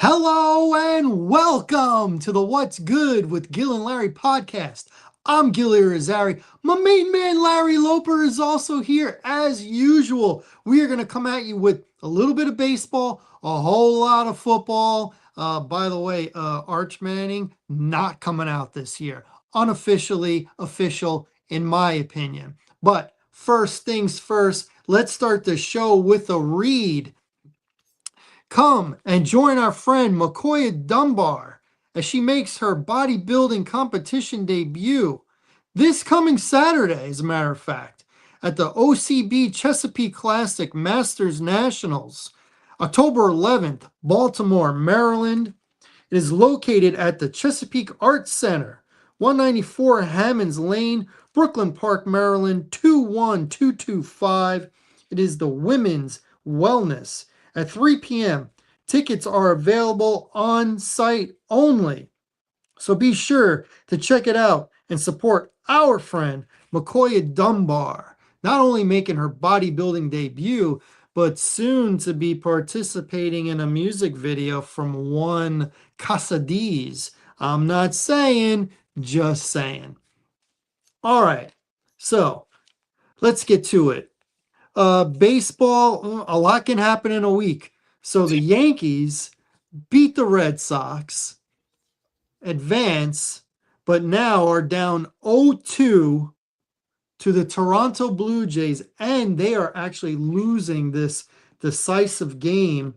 Hello and welcome to the What's Good with Gil and Larry podcast. I'm Gil and Larry. My main man Larry Loper is also here as usual. We are going to come at you with a little bit of baseball, a whole lot of football. By the way, Arch Manning not coming out this year. Unofficially official in my opinion. But first things first, let's start the show with a read. Come and join our friend McCoya Dunbar as she makes her bodybuilding competition debut this coming Saturday, as a matter of fact, at the OCB Chesapeake Classic Masters Nationals, October 11th, Baltimore, Maryland. It is located at the Chesapeake Arts Center, 194 Hammonds Lane, Brooklyn Park, Maryland, 21225. It is the Women's Wellness at 3 p.m. Tickets are available on site only. So be sure to check it out and support our friend McCoya Dunbar, not only making her bodybuilding debut, but soon to be participating in a music video from one Casadiz. I'm not saying, just saying. All right, so let's get to it. Baseball, a lot can happen in a week. So the Yankees beat the Red Sox, advance, but now are down 0-2 to the Toronto Blue Jays, and they are actually losing this decisive game.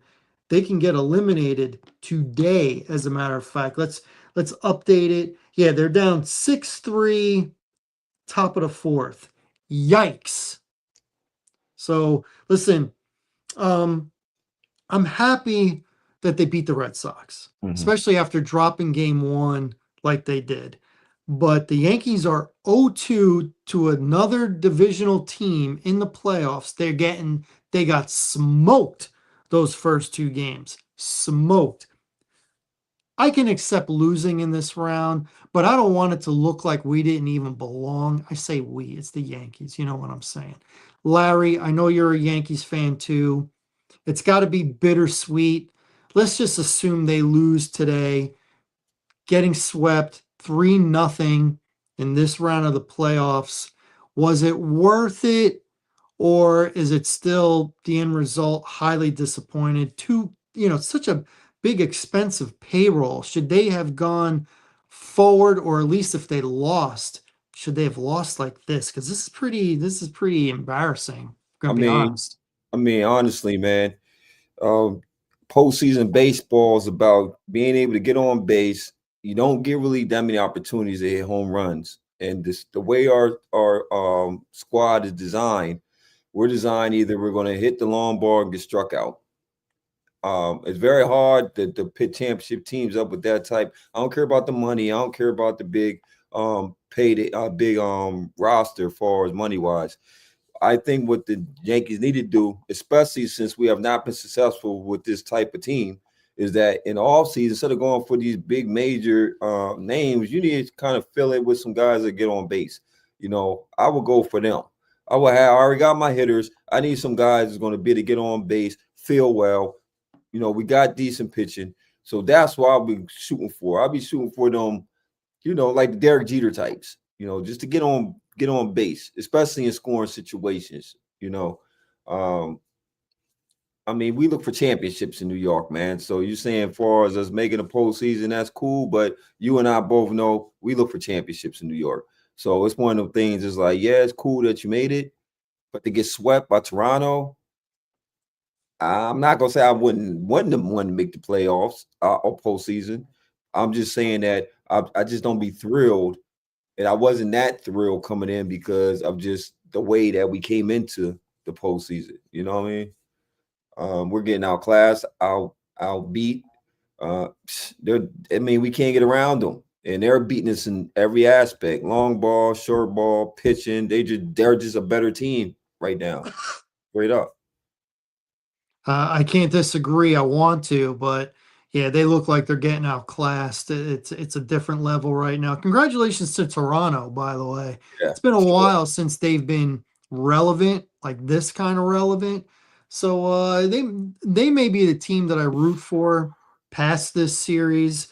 They can get eliminated today, as a matter of fact. Let's update it. Yeah, they're down 6-3, top of the fourth. Yikes. So listen, I'm happy that they beat the Red Sox, especially after dropping game one like they did. But the Yankees are 0-2 to another divisional team in the playoffs. They got smoked those first two games. Smoked. I can accept losing in this round, but I don't want it to look like we didn't even belong. I say we, it's the Yankees. You know what I'm saying. Larry, I know you're a Yankees fan too. It's got to be bittersweet. Let's just assume they lose today, getting swept 3-0 in this round of the playoffs. Was it worth it, or is it still the end result highly disappointed? Such a big expensive payroll. Should they have gone forward, or at least if they lost, should they have lost like this? Because this is pretty embarrassing. I'm I gonna be mean, honest. honestly, man, um, postseason baseball is about being able to get on base. You don't get really that many opportunities to hit home runs, and the way our squad is designed, we're designed either we're going to hit the long ball and get struck out. It's very hard to pit championship teams up with that type. I don't care about the money. I don't care about the big big roster as far as money wise. I think what the Yankees need to do, especially since we have not been successful with this type of team, is that in the offseason, instead of going for these big major names, you need to kind of fill it with some guys that get on base. I would go for them. I already got my hitters. I need some guys that's going to be able to get on base, feel well. We got decent pitching. So that's what I'll be shooting for. I'll be shooting for them, like the Derek Jeter types, just to get on base, especially in scoring situations. Um, we look for championships in New York, man. So you're saying, far as us making a postseason, that's cool, but you and I both know we look for championships in New York. So it's one of those things. It's like, yeah, it's cool that you made it, but to get swept by Toronto, I'm not gonna say I wouldn't want them to make the playoffs or postseason. I'm just saying that I just don't be thrilled, and I wasn't that thrilled coming in because of just the way that we came into the postseason. You know what I mean? We're getting outclassed, out beat. They're, we can't get around them, and they're beating us in every aspect: long ball, short ball, pitching. They're just a better team right now, straight up. I can't disagree. I want to, but yeah, they look like they're getting outclassed. It's a different level right now. Congratulations to Toronto, by the way. Yeah, It's been a sure. while since they've been relevant, like this kind of relevant. So they may be the team that I root for past this series,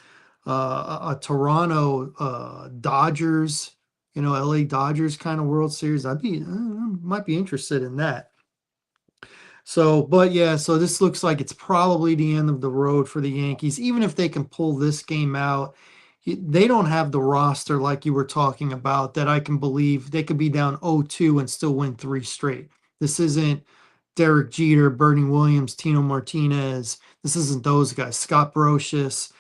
a Toronto Dodgers, LA Dodgers kind of World Series, might be interested in that. So, but yeah, so this looks like it's probably the end of the road for the Yankees. Even if they can pull this game out, they don't have the roster like you were talking about that I can believe they could be down 0-2 and still win three straight. This isn't Derek Jeter, Bernie Williams, Tino Martinez. This isn't those guys. Scott Brocious,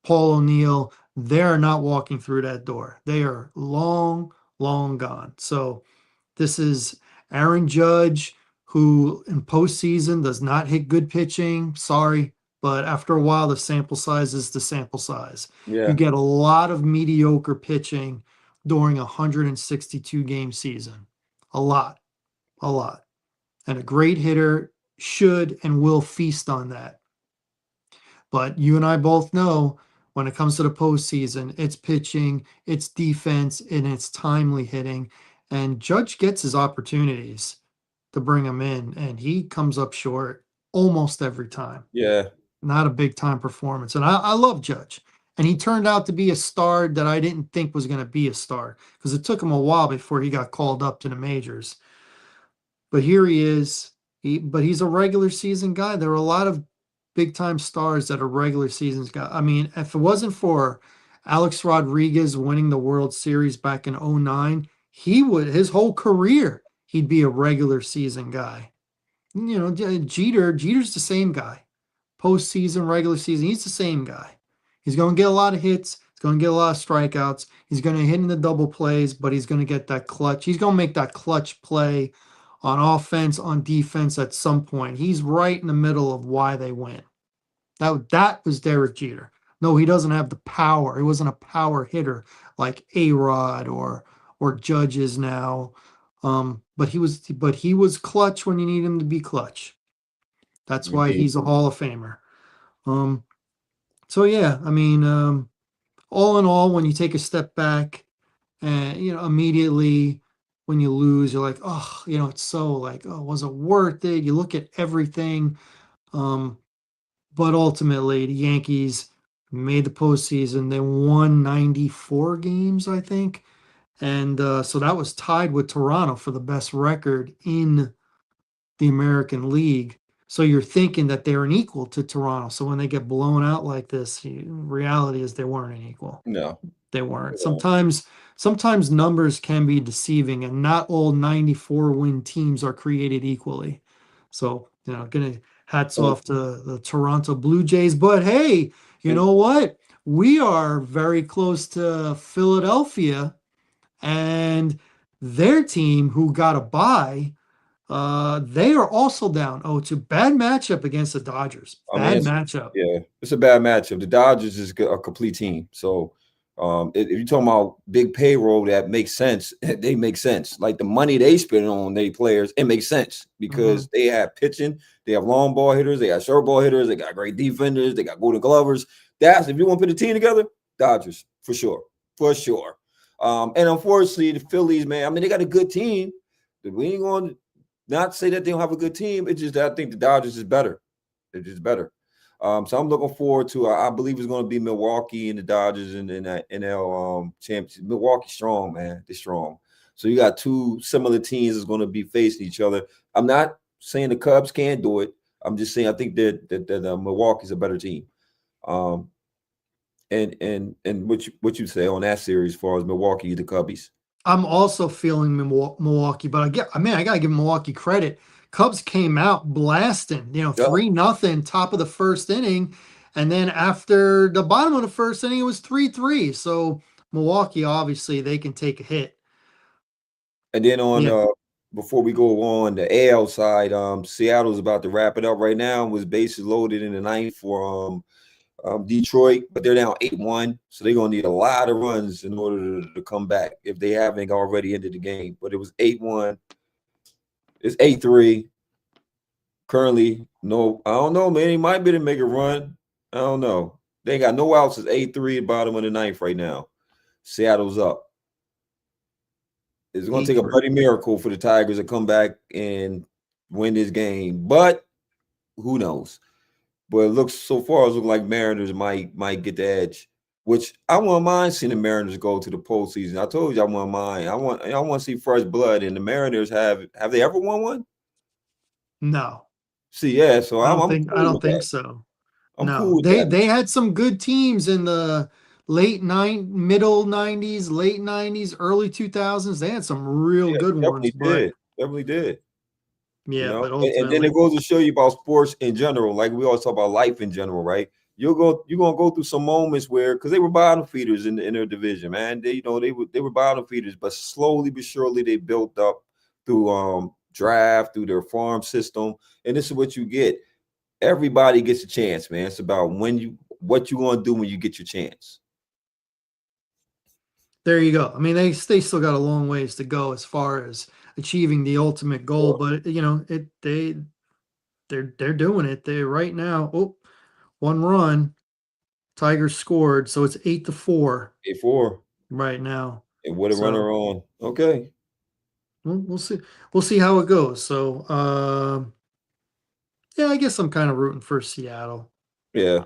Paul O'Neill. They're not walking through that door. They are long, long gone. So this is Aaron Judge, who in postseason does not hit good pitching. Sorry, but after a while, the sample size is the sample size. You Yeah. get a lot of mediocre pitching during a 162 game season. A lot, a lot. And a great hitter should and will feast on that. But you and I both know when it comes to the postseason, it's pitching, it's defense, and it's timely hitting. And Judge gets his opportunities to bring him in, and he comes up short almost every time. Yeah. Not a big time performance. And I love Judge. And he turned out to be a star that I didn't think was going to be a star because it took him a while before he got called up to the majors. But here he is. But he's a regular season guy. There are a lot of big time stars that are regular seasons guy. I mean, if it wasn't for Alex Rodriguez winning the World Series back in 09, he would his whole career he'd be a regular season guy. Jeter's the same guy. Postseason, regular season, he's the same guy. He's going to get a lot of hits. He's going to get a lot of strikeouts. He's going to hit in the double plays, but he's going to get that clutch. He's going to make that clutch play on offense, on defense at some point. He's right in the middle of why they win. That was Derek Jeter. No, he doesn't have the power. He wasn't a power hitter like A-Rod or Judge is now. But he was clutch when you need him to be clutch. That's why Indeed. he's a Hall of Famer. So yeah, I mean, all in all, when you take a step back and immediately when you lose, you're like, oh, it's so like, oh, was it worth it? You look at everything. But ultimately the Yankees made the postseason. They won 94 games, I think. And so that was tied with Toronto for the best record in the American League. So you're thinking that they're an equal to Toronto. So when they get blown out like this, reality is they weren't an equal. No. They weren't. Sometimes numbers can be deceiving, and not all 94 win teams are created equally. So, gonna hats And, off to the Toronto Blue Jays. But hey, you and know what? We are very close to Philadelphia and their team who got a bye. They are also down 0-2. Bad matchup against the Dodgers. I mean, Bad matchup. it's a bad matchup. The Dodgers is a complete team. So, if you're talking about big payroll, that makes sense. They make sense. Like the money they spend on their players, it makes sense because they have pitching, they have long ball hitters, they got short ball hitters, they got great defenders, they got golden glovers. That's if you want to put a team together, Dodgers for sure, for sure. And unfortunately, the Phillies, man, I mean, they got a good team. We ain't going to not say that they don't have a good team. It's just that I think the Dodgers is better. They're just better. So I'm looking forward to. I believe it's going to be Milwaukee and the Dodgers in that NL championship. Milwaukee's strong, man. They're strong. So you got two similar teams that's going to be facing each other. I'm not saying the Cubs can't do it. I'm just saying I think that Milwaukee's a better team. And what you say on that series as far as Milwaukee, the Cubbies? I'm also feeling Milwaukee, but I gotta give Milwaukee credit. Cubs came out blasting, Yeah. 3-0, top of the first inning, and then after the bottom of the first inning, it was 3-3. So Milwaukee, obviously, they can take a hit. And then Yeah, before we go on the AL side, Seattle's about to wrap it up right now. Was bases loaded in the ninth for Detroit, but they're down 8-1, so they're gonna need a lot of runs in order to come back if they haven't already ended the game. But it was 8-1. It's 8-3. Currently, no, I don't know, man. He might be to make a run. I don't know. They ain't got no outs. It's 8-3, bottom of the ninth right now. Seattle's up. It's going to take a 8-3. bloody miracle for the Tigers to come back and win this game, but who knows? but it looks so far. It looks like Mariners might get the edge, which I wouldn't mind seeing the Mariners go to the postseason. I told you I wouldn't mind. I want to see fresh blood, and the Mariners have they ever won one? No, See, yeah. So I'm I cool don't with think that. so. I'm No, cool with that. they had some good teams in the middle '90s, late '90s, early 2000s. They had some real Yeah, good ones, definitely but did. Definitely did. You yeah, know, but and then it ultimately, goes to show you about sports in general. Like we always talk about life in general, right? You're gonna go through some moments where because they were bottom feeders in their division, man. They were bottom feeders, but slowly but surely they built up through draft, through their farm system. And this is what you get. Everybody gets a chance, man. It's about what you gonna do when you get your chance. there you go. I mean, they still got a long ways to go as far as achieving the ultimate goal, Sure. but they're doing it. They right now. Oh, one run. Tigers scored, so it's 8-4 A4 right now. and with a So runner on. Okay. we'll see. We'll see how it goes. So yeah, I guess I'm kind of rooting for Seattle. Yeah,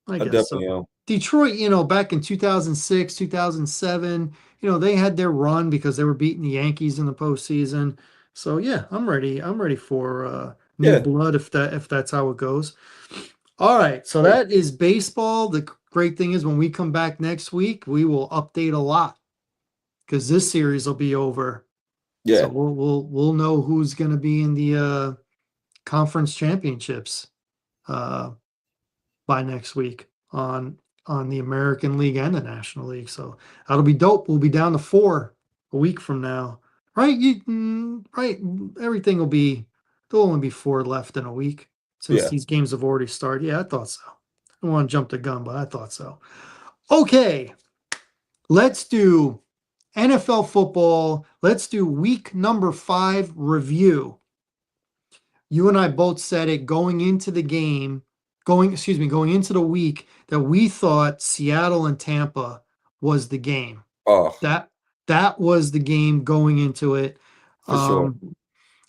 I I guess so. definitely am. Detroit, back in 2006, 2007, they had their run because they were beating the Yankees in the postseason. So yeah, I'm ready. I'm ready for new Yeah. blood if that's how it goes. All right, so that is baseball. The great thing is when we come back next week, we will update a lot because this series will be over. So Yeah. we'll know who's going to be in the conference championships uh, by next week on the American League and the National League. So that'll be dope. We'll be down to four a week from now, right? Right. Everything will be there'll only be four left in a week since Yeah. these games have already started. Yeah, I thought so. I don't want to jump the gun, but I thought so. Okay, let's do NFL football. Let's do week number 5 review. You and I both said it going into the game, going into the week that we thought Seattle and Tampa was the game. Oh, That that was the game going into it. for sure. Um,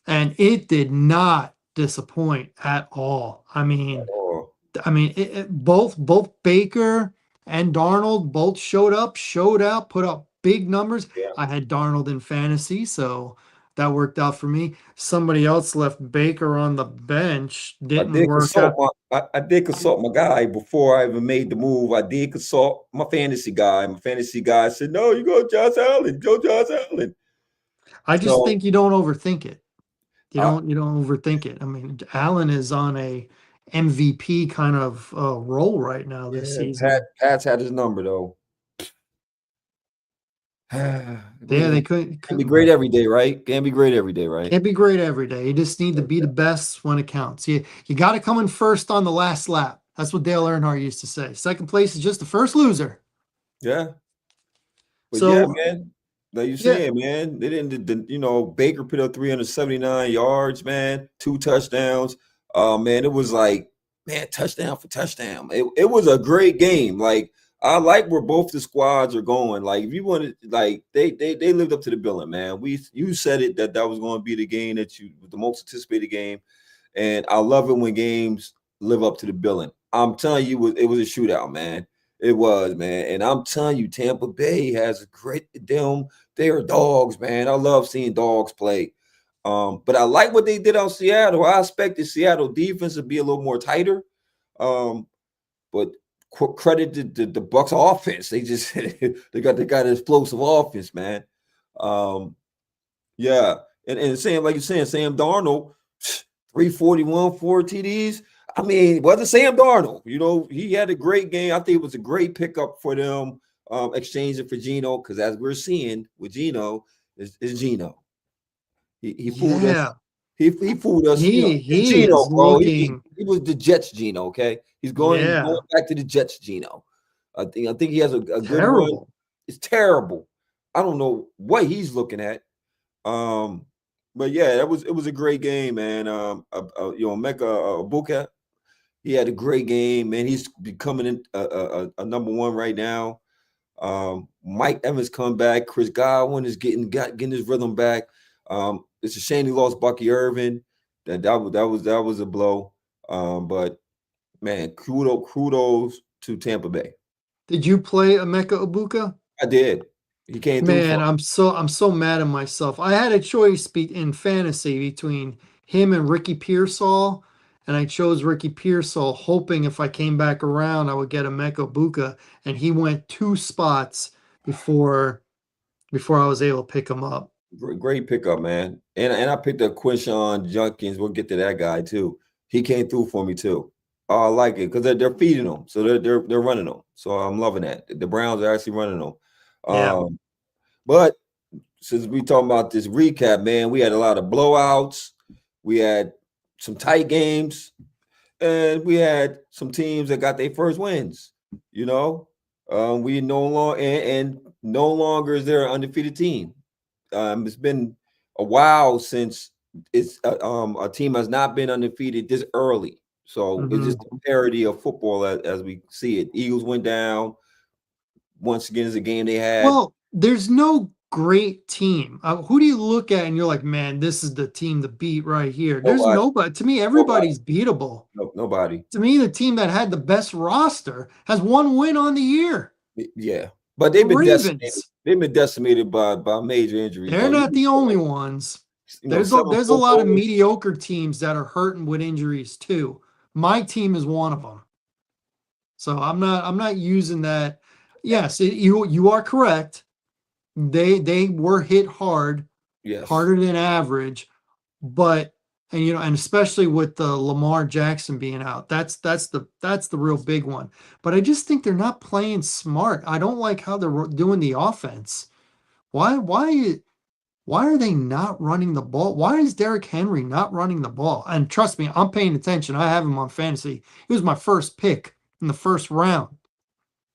and it did not disappoint at all. Oh, Both Baker and Darnold both showed up, showed out, put up big numbers. yeah. I had Darnold in fantasy, so that worked out for me. Somebody else left Baker on the bench, didn't work out. I did consult my guy before I even made the move. I did consult my fantasy guy. My fantasy guy said, "No, you go Josh Allen. Go Josh Allen." I just So think you don't overthink it. I, You don't overthink it. I mean, Allen is on a MVP kind of role right now this yeah, Pat season. Pat's had his number though. Yeah, they Can't be great every day, right? Can't be great every day, right? can't be great every day. You just need to be the best when it counts. You got to come in first on the last lap. That's what Dale Earnhardt used to say. Second place is just the first loser. Yeah. But yeah, So man, like you yeah, saying, man, they didn't. Baker put up 379 yards, man, 2 touchdowns. Man, it was like, man, touchdown for touchdown. It was a great game. Like I like where both the squads are going. Like if you wanted, like they lived up to the billing, man. You said it that was going to be the game that you the most anticipated game. And I love it when games live up to the billing. I'm telling you, it was a shootout, man. It was, man. And I'm telling you, Tampa Bay has a great them. They are dogs, man. I love seeing dogs play. But I like what they did on Seattle. I expected Seattle defense to be a little more tighter. Um, but credit the Bucks offense. They just they got an explosive offense, man. Um, yeah, and Sam, like you're saying, Sam Darnold, 341, 4 TDs. I mean, wasn't Sam Darnold? He had a great game. I think it was a great pickup for them, exchanging for Gino, because as we're seeing with Gino, is Gino. He fooled us. yeah, He fooled us. It's he Gino, is bro. He, looking he was the Jets Gino. Okay, he's going yeah back to the Jets Gino. I think he has a good run. terrible. It's terrible. I don't know what he's looking at. Um, but yeah, it was a great game, man. Mecca Buka, he had a great game, man. He's becoming a number one right now. Mike Evans come back. Chris Godwin is getting his rhythm back. It's a shame he lost Bucky Irvin. That was a blow. But man, kudos to Tampa Bay. Did you play Emeka Ibuka? I did. He came through for Man, I'm so mad at myself. I had a choice in fantasy between him and Ricky Pearsall, and I chose Ricky Pearsall, hoping if I came back around, I would get a Emeka Ibuka, and he went 2 spots before I was able to pick him up. great pickup, man. And I picked up Quinshawn Junkins. We'll get to that guy too. He came through for me too. I like it because they're feeding them, so they're running them. So I'm loving that. The Browns are actually running them. Yeah. But since we talking about this recap, man, we had a lot of blowouts. We had some tight games, and we had some teams that got their first wins. You know, we no longer and no longer is there an undefeated team. It's been a while since a team has not been undefeated this early. So it's just Hmm. a parody of football as we see it. Eagles went down once again. Is a game they had. Well, there's no great team. Who do you look at and you're like, man, this is the team to beat right here? There's Nobody, nobody. To me, nobody, everybody's beatable. nobody. To me, the team that had the best roster has one win on the year. Yeah, but The they've been decimated. Ravens. They've been decimated by major injuries, They're though. You not the only ones. know, seven There's a Pro lot of Bowlers. mediocre teams that are hurting with injuries too. My team is one of them. So I'm not using that. Yes, you are correct. They were hit hard, Yes, harder than average, but and especially with the Lamar Jackson being out, that's the real big one. But I just think they're not playing smart. I don't like how they're doing the offense. Why are they not running the ball? Why is Derrick Henry not running the ball? And trust me, I'm paying attention. I have him on fantasy. He was my first pick in the first round,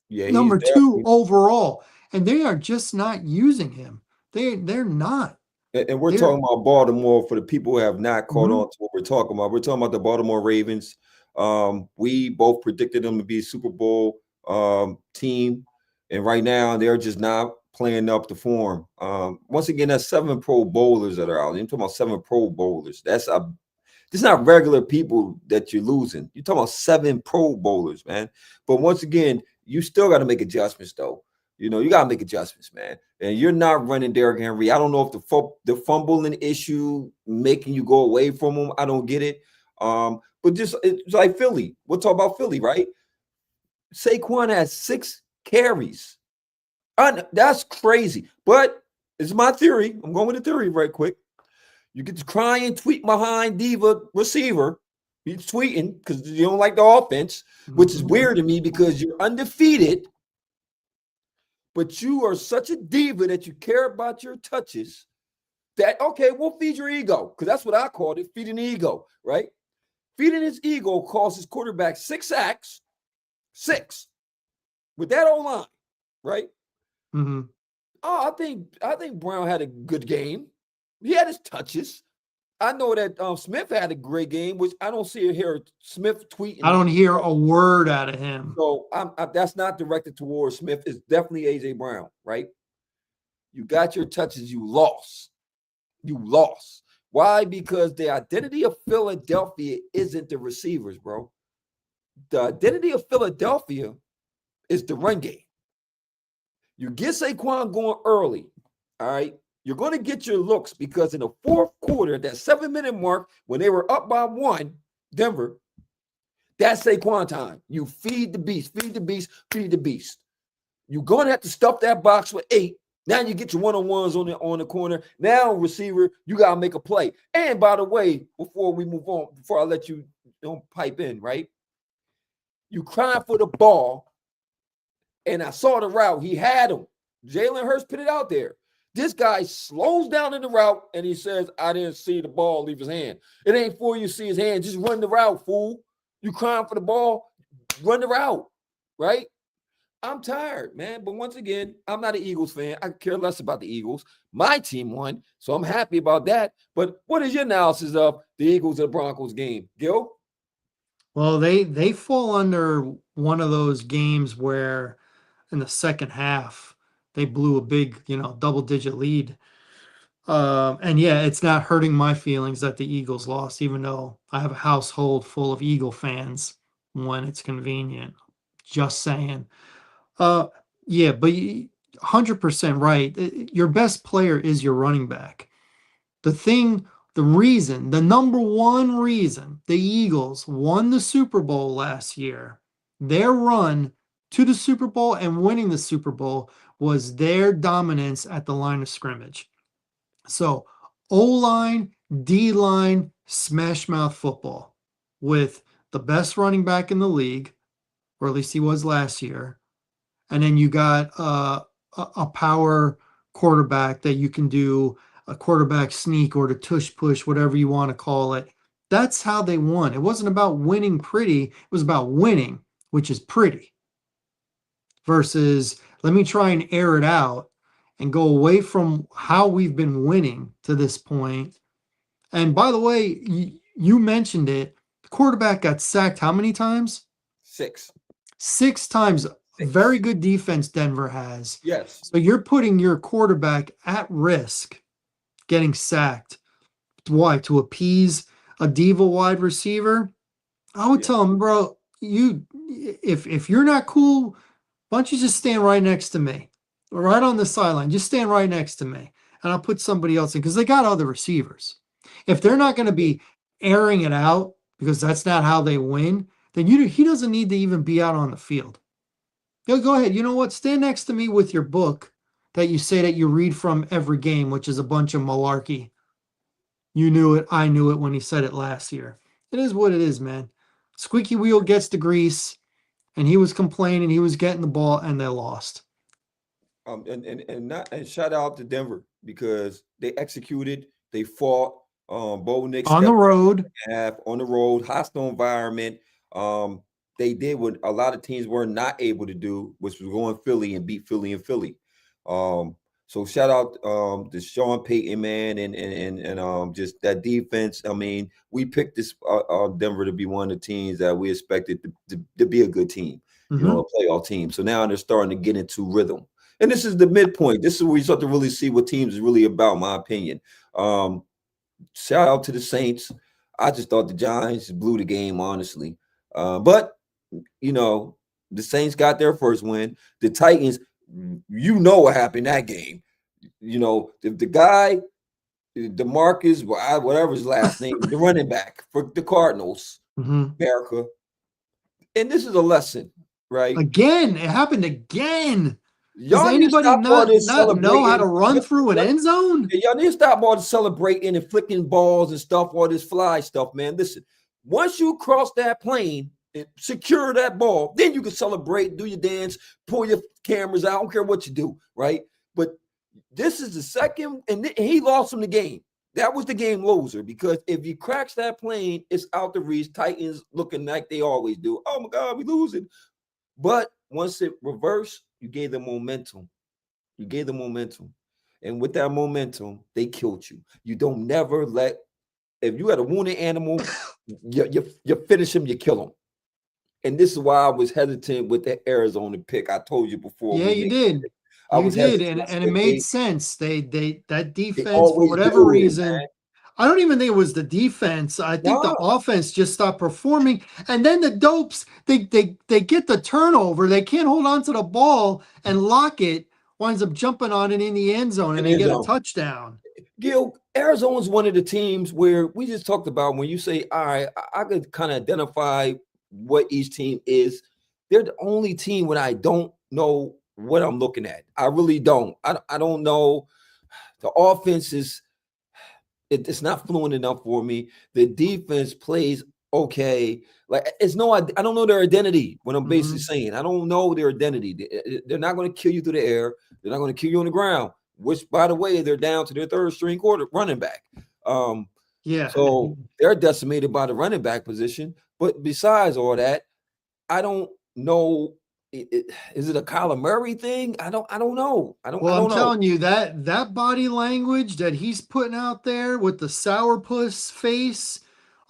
yeah, he's number two definitely. overall, and they are just not using him. They're not. And we're They're talking about Baltimore for the people who have not caught mhm. on to what we're talking about. We're talking about the Baltimore Ravens. We both predicted them to be a Super Bowl team, and right now they're just not playing up to form. Once again, that's 7 Pro Bowlers that are out. You're talking about 7 Pro Bowlers. It's not regular people that you're losing. You're talking about 7 Pro Bowlers, man. But once again, you still got to make adjustments, though. You know, you got to make adjustments, man. And you're not running Derrick Henry. I don't know if the fumbling issue making you go away from him. I don't get it. But just it's like Philly. We'll talk about Philly, right? Saquon has 6 carries. That's crazy. But it's my theory. I'm going with the theory right quick. You get to cry and tweet behind diva receiver. He's tweeting because you don't like the offense, which is Mhm. weird to me because you're undefeated, but you are such a diva that you care about your touches that, okay, we'll feed your ego because that's what I called it, feeding the ego, right? Feeding his ego costs his quarterback 6 sacks, 6, with that old line, right? Mhm. Oh, I think Brown had a good game. He had his touches. I know that Smith had a great game, which I don't see here Smith I tweeting. don't hear a word out of him. So that's not directed towards Smith. It's definitely AJ Brown, right? You got your touches, you lost. You lost. Why? Because the identity of Philadelphia isn't the receivers, bro. The identity of Philadelphia is the run game. You get Saquon going early, all right? You're going to get your looks because in the fourth quarter, that 7-minute mark, when they were up by 1, Denver, that's Saquon time. You feed the beast, feed the beast, feed the beast. You're going to have to stuff that box with 8. Now you get your one-on-ones on the corner. Now, receiver, you got to make a play. And by the way, before we move on, before I let you don't pipe in, right? You crying for the ball, and I saw the route. He had him. Jalen Hurts put it out there. This guy slows down in the route, and he says, I didn't see the ball leave his hand. It ain't for you to see his hand. Just run the route, fool. You crying for the ball, run the route, right? I'm tired, man. But once again, I'm not an Eagles fan. I care less about the Eagles. My team won, so I'm happy about that. But what is your analysis of the Eagles and the Broncos game, Gil? Well, they fall under one of those games where in the second half they blew a big, double digit lead. And yeah, it's not hurting my feelings that the Eagles lost, even though I have a household full of Eagle fans. when it's convenient. Just saying. Uh, yeah, but 100% right. Your best player is your running back. The thing, the reason, the number one reason the Eagles won the Super Bowl last year, their run to the Super Bowl and winning the Super Bowl was their dominance at the line of scrimmage. So, O line, D line, smash mouth football with the best running back in the league, or at least he was last year. And then you got a power quarterback that you can do a quarterback sneak or the tush push, whatever you want to call it. That's how they won. It wasn't about winning pretty, it was about winning, which is pretty, versus let me try and air it out and go away from how we've been winning to this point. And by the way, you mentioned it. The quarterback got sacked how many times? Six. 6 times. Very Six. good defense Denver has. Yes. So you're putting your quarterback at risk getting sacked. Why? To appease a diva wide receiver? I would Yeah. tell him, bro, if you're not cool, why don't you just stand right next to me? Right on the sideline. Just stand right next to me. And I'll put somebody else in because they got other receivers. If they're not going to be airing it out because that's not how they win, then he doesn't need to even be out on the field. Go ahead. You know what? Stand next to me with your book that you say that you read from every game, which is a bunch of malarkey. You knew it. I knew it when he said it last year. It is what it is, man. Squeaky wheel gets the grease, and he was complaining. He was getting the ball, and they lost. And shout out to Denver because they executed, they fought. Bo Nix On the stepped road. half on the road, hostile environment. They did what a lot of teams were not able to do, which was go in Philly and beat Philly and Philly. So shout out to Sean Payton, man, and just that defense. I mean, we picked this Denver to be one of the teams that we expected to be a good team, Mm-hmm. a playoff team. So now they're starting to get into rhythm. And this is the midpoint. This is where you start to really see what teams is really about, in my opinion. Shout out to the Saints. I just thought the Giants blew the game, honestly. But the Saints got their first win. The Titans, what happened that game. The guy, DeMarcus, whatever his last name, the running back for the Cardinals, America. And this is a lesson, right? Again, it happened again. Does Y'all need to anybody stop all this not know how celebrating. to run through an end zone? Y'all need to stop all the celebrating and flicking balls and stuff, all this fly stuff, man. Listen, once you cross that plane and secure that ball, then you can celebrate, do your dance, pull your cameras out. I don't care what you do, right? But this is the second, and he lost him the game. That was the game loser because if he cracks that plane, it's out the reach. Titans looking like they always do. Oh my God, we losing. But once it reversed, you gave them momentum. You gave them momentum. And with that momentum, they killed you. You don't never let, if you had a wounded animal, you finish him, you kill him. And this is why I was hesitant with the Arizona pick. I told you before. Yeah, you did. I You was did, hesitant. and it made sense. That They defense, for always whatever do it, reason, man. I don't even think it was the defense. I think the No. offense just stopped performing. And then the dopes, they get the turnover. They can't hold on to the ball, and Lockett winds up jumping on it in the end zone, and they get a touchdown. Gil, Arizona's one of the teams where we just talked about when you say, all right, I could kind of identify what each team is. They're the only team when I don't know what I'm looking at. I really don't. I don't know. The offense it's not fluent enough for me. The defense plays okay. Like I don't know their identity. What I'm basically saying, I don't know their identity. They're not going to kill you through the air. They're not going to kill you on the ground. Which, by the way, they're down to their third string running back. Yeah. So they're decimated by the running back position. But besides all that, I don't know. Is it a Kyler Murray thing? I don't know. I don't know. Telling you that body language that he's putting out there with the sourpuss face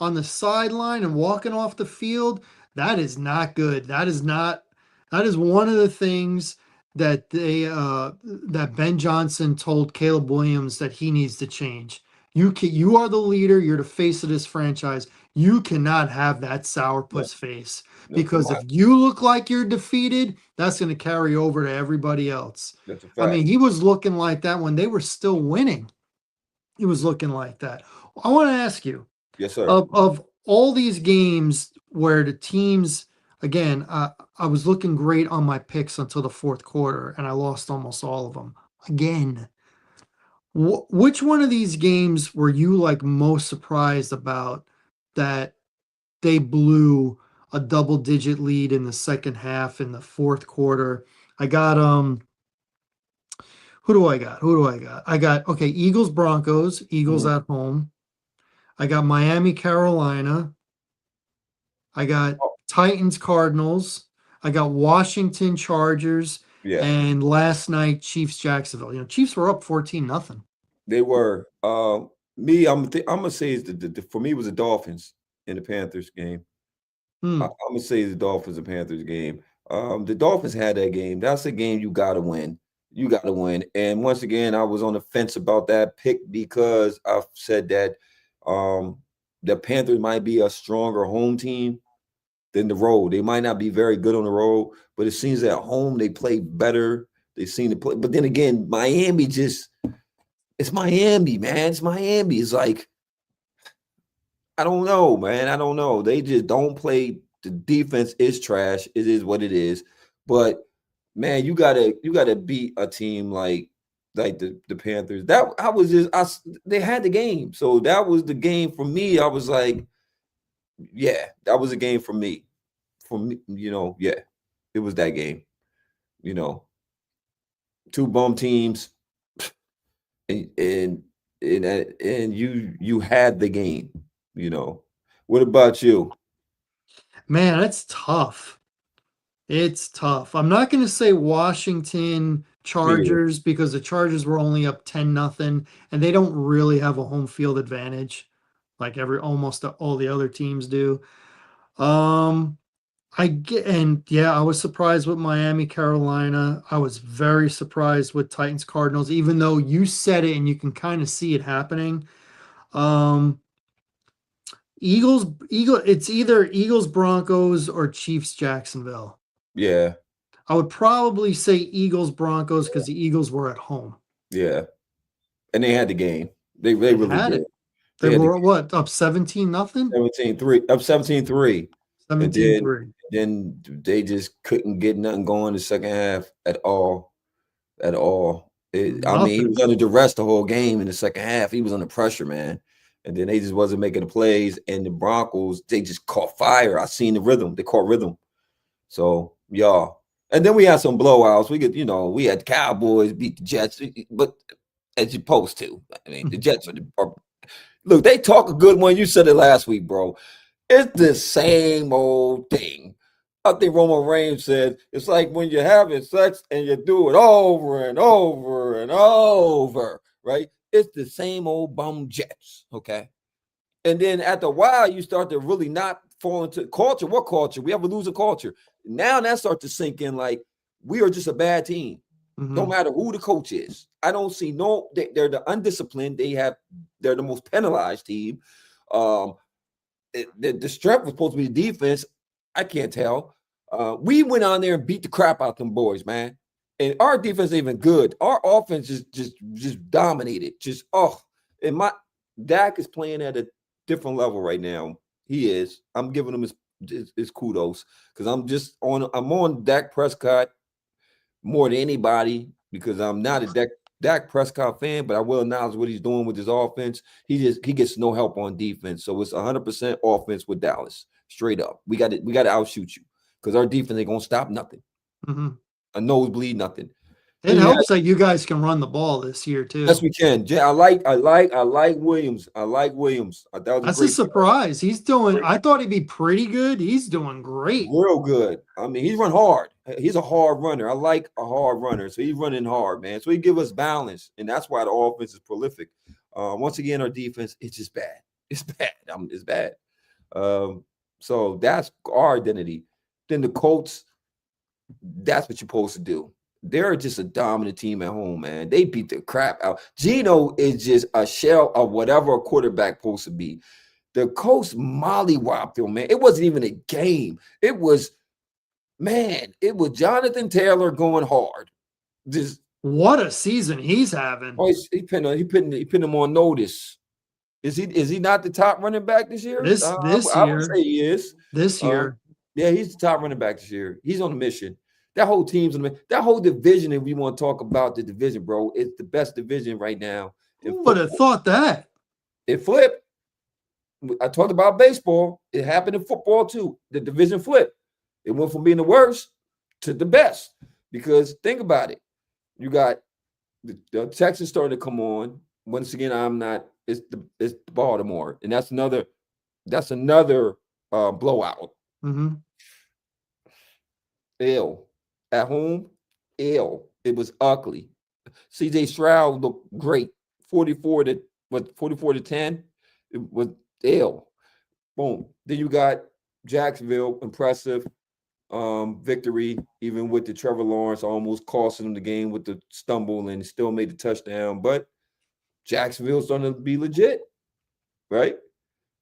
on the sideline and walking off the field, that is not good. That is one of the things that that Ben Johnson told Caleb Williams that he needs to change. You are the leader. You're the face of this franchise. You cannot have that No, sourpuss face no, because if you look like you're defeated, that's going to carry over to everybody else. that's a I mean, fact. he was looking like that when they were still winning. He was looking like that. I want to ask you, Yes, sir. of all these games where the teams, again, I was looking great on my picks until the fourth quarter, and I lost almost all of them. Again, which one of these games were you like most surprised about that they blew a double digit lead in the second half in the fourth quarter? I got who do I got? Who do I got? I got okay, Eagles Broncos, Eagles Mhm. at home. I got Miami Carolina. I got Oh, Titans Cardinals. I got Washington Chargers yeah, and last night Chiefs Jacksonville. Chiefs were up 14 nothing. they were. Me, I'm gonna say is for me it was the Dolphins in the Panthers game. Hmm. I'm gonna say the Dolphins and Panthers game. The Dolphins had that game. That's a game you gotta win. You gotta win. And once again, I was on the fence about that pick because I've said that the Panthers might be a stronger home team than the road. They might not be very good on the road, but it seems at home they play better. They seem to play. But then again, Miami just it's Miami, man. It's Miami. It's like I don't know, man. I don't know. They just don't play. The defense is trash. It is what it is. But man, you gotta beat a team like the Panthers. That I was just they had the game. So that was the game for me. I was like, yeah, that was a game for me. For me, yeah, it was that game. You know, two bum teams, and and you had the game. You know, what about you? Man, it's tough. It's tough. I'm not going to say Washington Me either. Chargers because the Chargers were only up 10 nothing and they don't really have a home field advantage like every almost all the other teams do. Um I get and yeah, I was surprised with Miami Carolina. I was very surprised with Titans Cardinals even though you said it and you can kind of see it happening. Um it's either Eagles Broncos or Chiefs Jacksonville. Yeah, I would probably say Eagles Broncos because the Eagles were at home. yeah. And they had the game. They They really had did. it. They They had the were what, up 17 nothing? 17-3, up 17-3. And 17-3. then they just couldn't get nothing going the second half at all. At all. I mean, he Nothing. was under duress the whole game in the second half. He was under pressure, man. And then they just wasn't making the plays. And the Broncos, they just caught fire. I seen the rhythm. They caught rhythm. So, y'all. And then we had some blowouts. We had the Cowboys beat the Jets, but as you supposed to. I mean, the Jets look, they talk a good one. You said it last week, bro. It's the same old thing. I think Roman Reigns said it's like when you're having sex and you do it over and over and over, right? It's the same old bum Jets, okay? And then after a while, you start to really not fall into culture. What culture? We have a losing culture. Now that starts to sink in like we are just a bad team. No Mhm. matter who the coach is. I don't see they're the undisciplined. They're the most penalized team. Um, the strength was supposed to be the defense. I can't tell. We went on there and beat the crap out them boys, man. And our defense ain't even good. Our offense just dominated. And my Dak is playing at a different level right now. He is. I'm giving him his kudos because I'm on Dak Prescott more than anybody because I'm not a Dak Prescott fan, but I will acknowledge what he's doing with his offense. He gets no help on defense, so it's 100% offense with Dallas. Straight up, we got to outshoot you because our defense ain't gonna stop nothing. Mhm. A nosebleed, nothing. It Then you had helps that you guys can run the ball this year yes, too. we can. I like Williams. I like Williams. That was a That's a great, surprise. He's doing, great I thought he'd be pretty good. He's doing great. real good. I mean, he's run hard. He's a hard runner. I like a hard runner. So he's running hard, man. So he give us balance. And that's why the offense is prolific. Once again, our defense, it's just bad. It's bad. It's bad. Um, so that's our identity. Then the Colts, that's what you're supposed to do. They're just a dominant team at home, man. They beat the crap out. Gino is just a shell of whatever a quarterback supposed to be. The coach mollywopped him, man. It wasn't even a game. It was, man, it was Jonathan Taylor going hard. Just What a season he's having. oh, he putting him on notice. Is he not the top running back this year? This I would year, say he is. this Um, year. yeah, he's the top running back this year. He's on a mission. That whole team's on a mission. That whole division, if we want to talk about the division, bro, it's the best division right now in Who would have football. thought that? It flipped. I talked about baseball. It happened in football too. The division flipped. It went from being the worst to the best. Because think about it. You got the Texans starting to come on. Once again, I'm not. It's Baltimore, and that's another blowout. Mm-hmm. Ill at home, ill. It was ugly. CJ Stroud looked great. 44 to 10. It was ill. Boom. Then you got Jacksonville, impressive victory, even with the Trevor Lawrence almost costing them the game with the stumble and still made the touchdown. But Jacksonville's starting to be legit, right?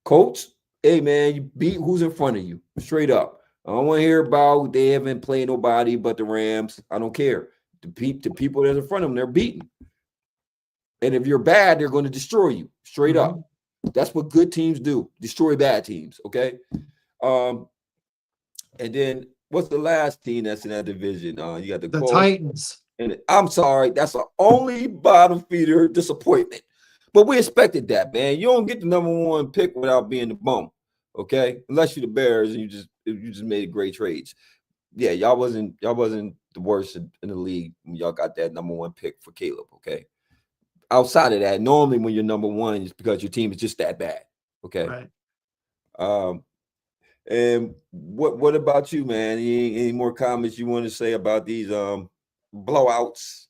Colts, hey man, you beat who's in front of you, straight up. I don't want to hear about they haven't played nobody but the Rams. I don't care. The people that's in front of them, they're beaten. And if you're bad, they're going to destroy you, straight up. That's what good teams do, destroy bad teams, okay? And then what's the last team that's in that division? You got the Colts. Titans. And I'm sorry, that's the only bottom feeder disappointment. But we expected that, man. You don't get the number one pick without being the bum, okay? Unless you're the Bears and you just made great trades. Yeah, y'all wasn't the worst in the league when y'all got that number one pick for Caleb, okay? Outside of that, normally when you're number one, it's because your team is just that bad, okay? Right. And what about you, man? Any more comments you want to say about these blowouts?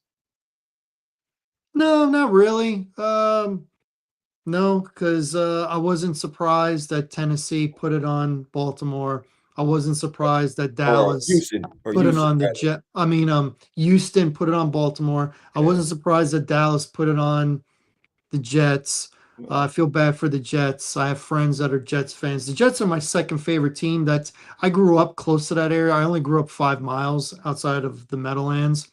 No, not really. No, because I wasn't surprised that Tennessee put it on Baltimore. I wasn't surprised that Or Dallas Houston, put it on the rather. Jet. I mean, Houston put it on Baltimore. I wasn't surprised that Dallas put it on the Jets. I feel bad for the Jets. I have friends that are Jets fans. The Jets are my second favorite team. I grew up close to that area. I only grew up 5 miles outside of the Meadowlands.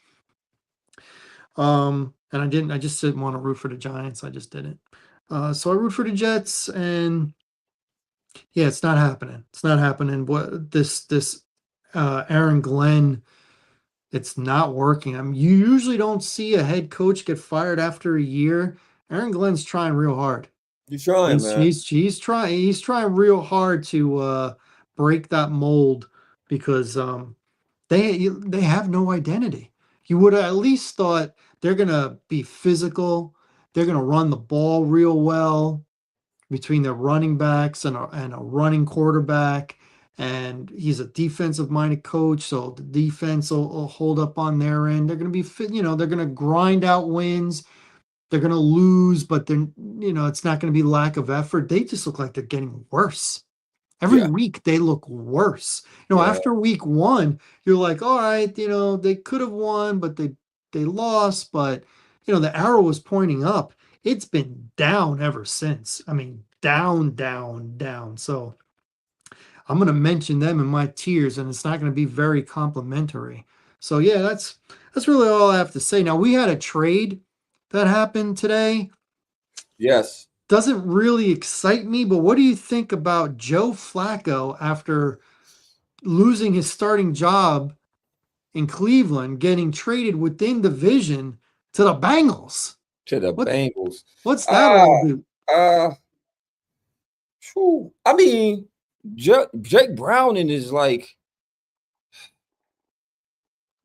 And I just didn't want to root for the Giants. I just didn't. So I root for the Jets, and yeah, it's not happening. It's not happening. What this Aaron Glenn, it's not working. I mean, you usually don't see a head coach get fired after a year. Aaron Glenn's trying real hard. You're trying, man. He's trying real hard to break that mold because they have no identity. You would have at least thought they're gonna be physical. They're gonna run the ball real well between their running backs and a running quarterback. And he's a defensive minded coach, so the defense will hold up on their end. They're going to be fit, they're going to grind out wins. They're going to lose, but it's not going to be lack of effort. They just look like they're getting worse. Every Yeah. week they look worse. Yeah. After week one, you're like, all right, they could have won, but they lost. But the arrow was pointing up. It's been down ever since. I mean, down, down, down. So I'm gonna mention them in my tiers, and it's not gonna be very complimentary. So yeah, that's really all I have to say. Now we had a trade that happened today. Yes. Doesn't really excite me, but what do you think about Joe Flacco after losing his starting job in Cleveland, getting traded within division to the Bengals? To the Bengals. What's that all do? I mean, Jake Browning is like,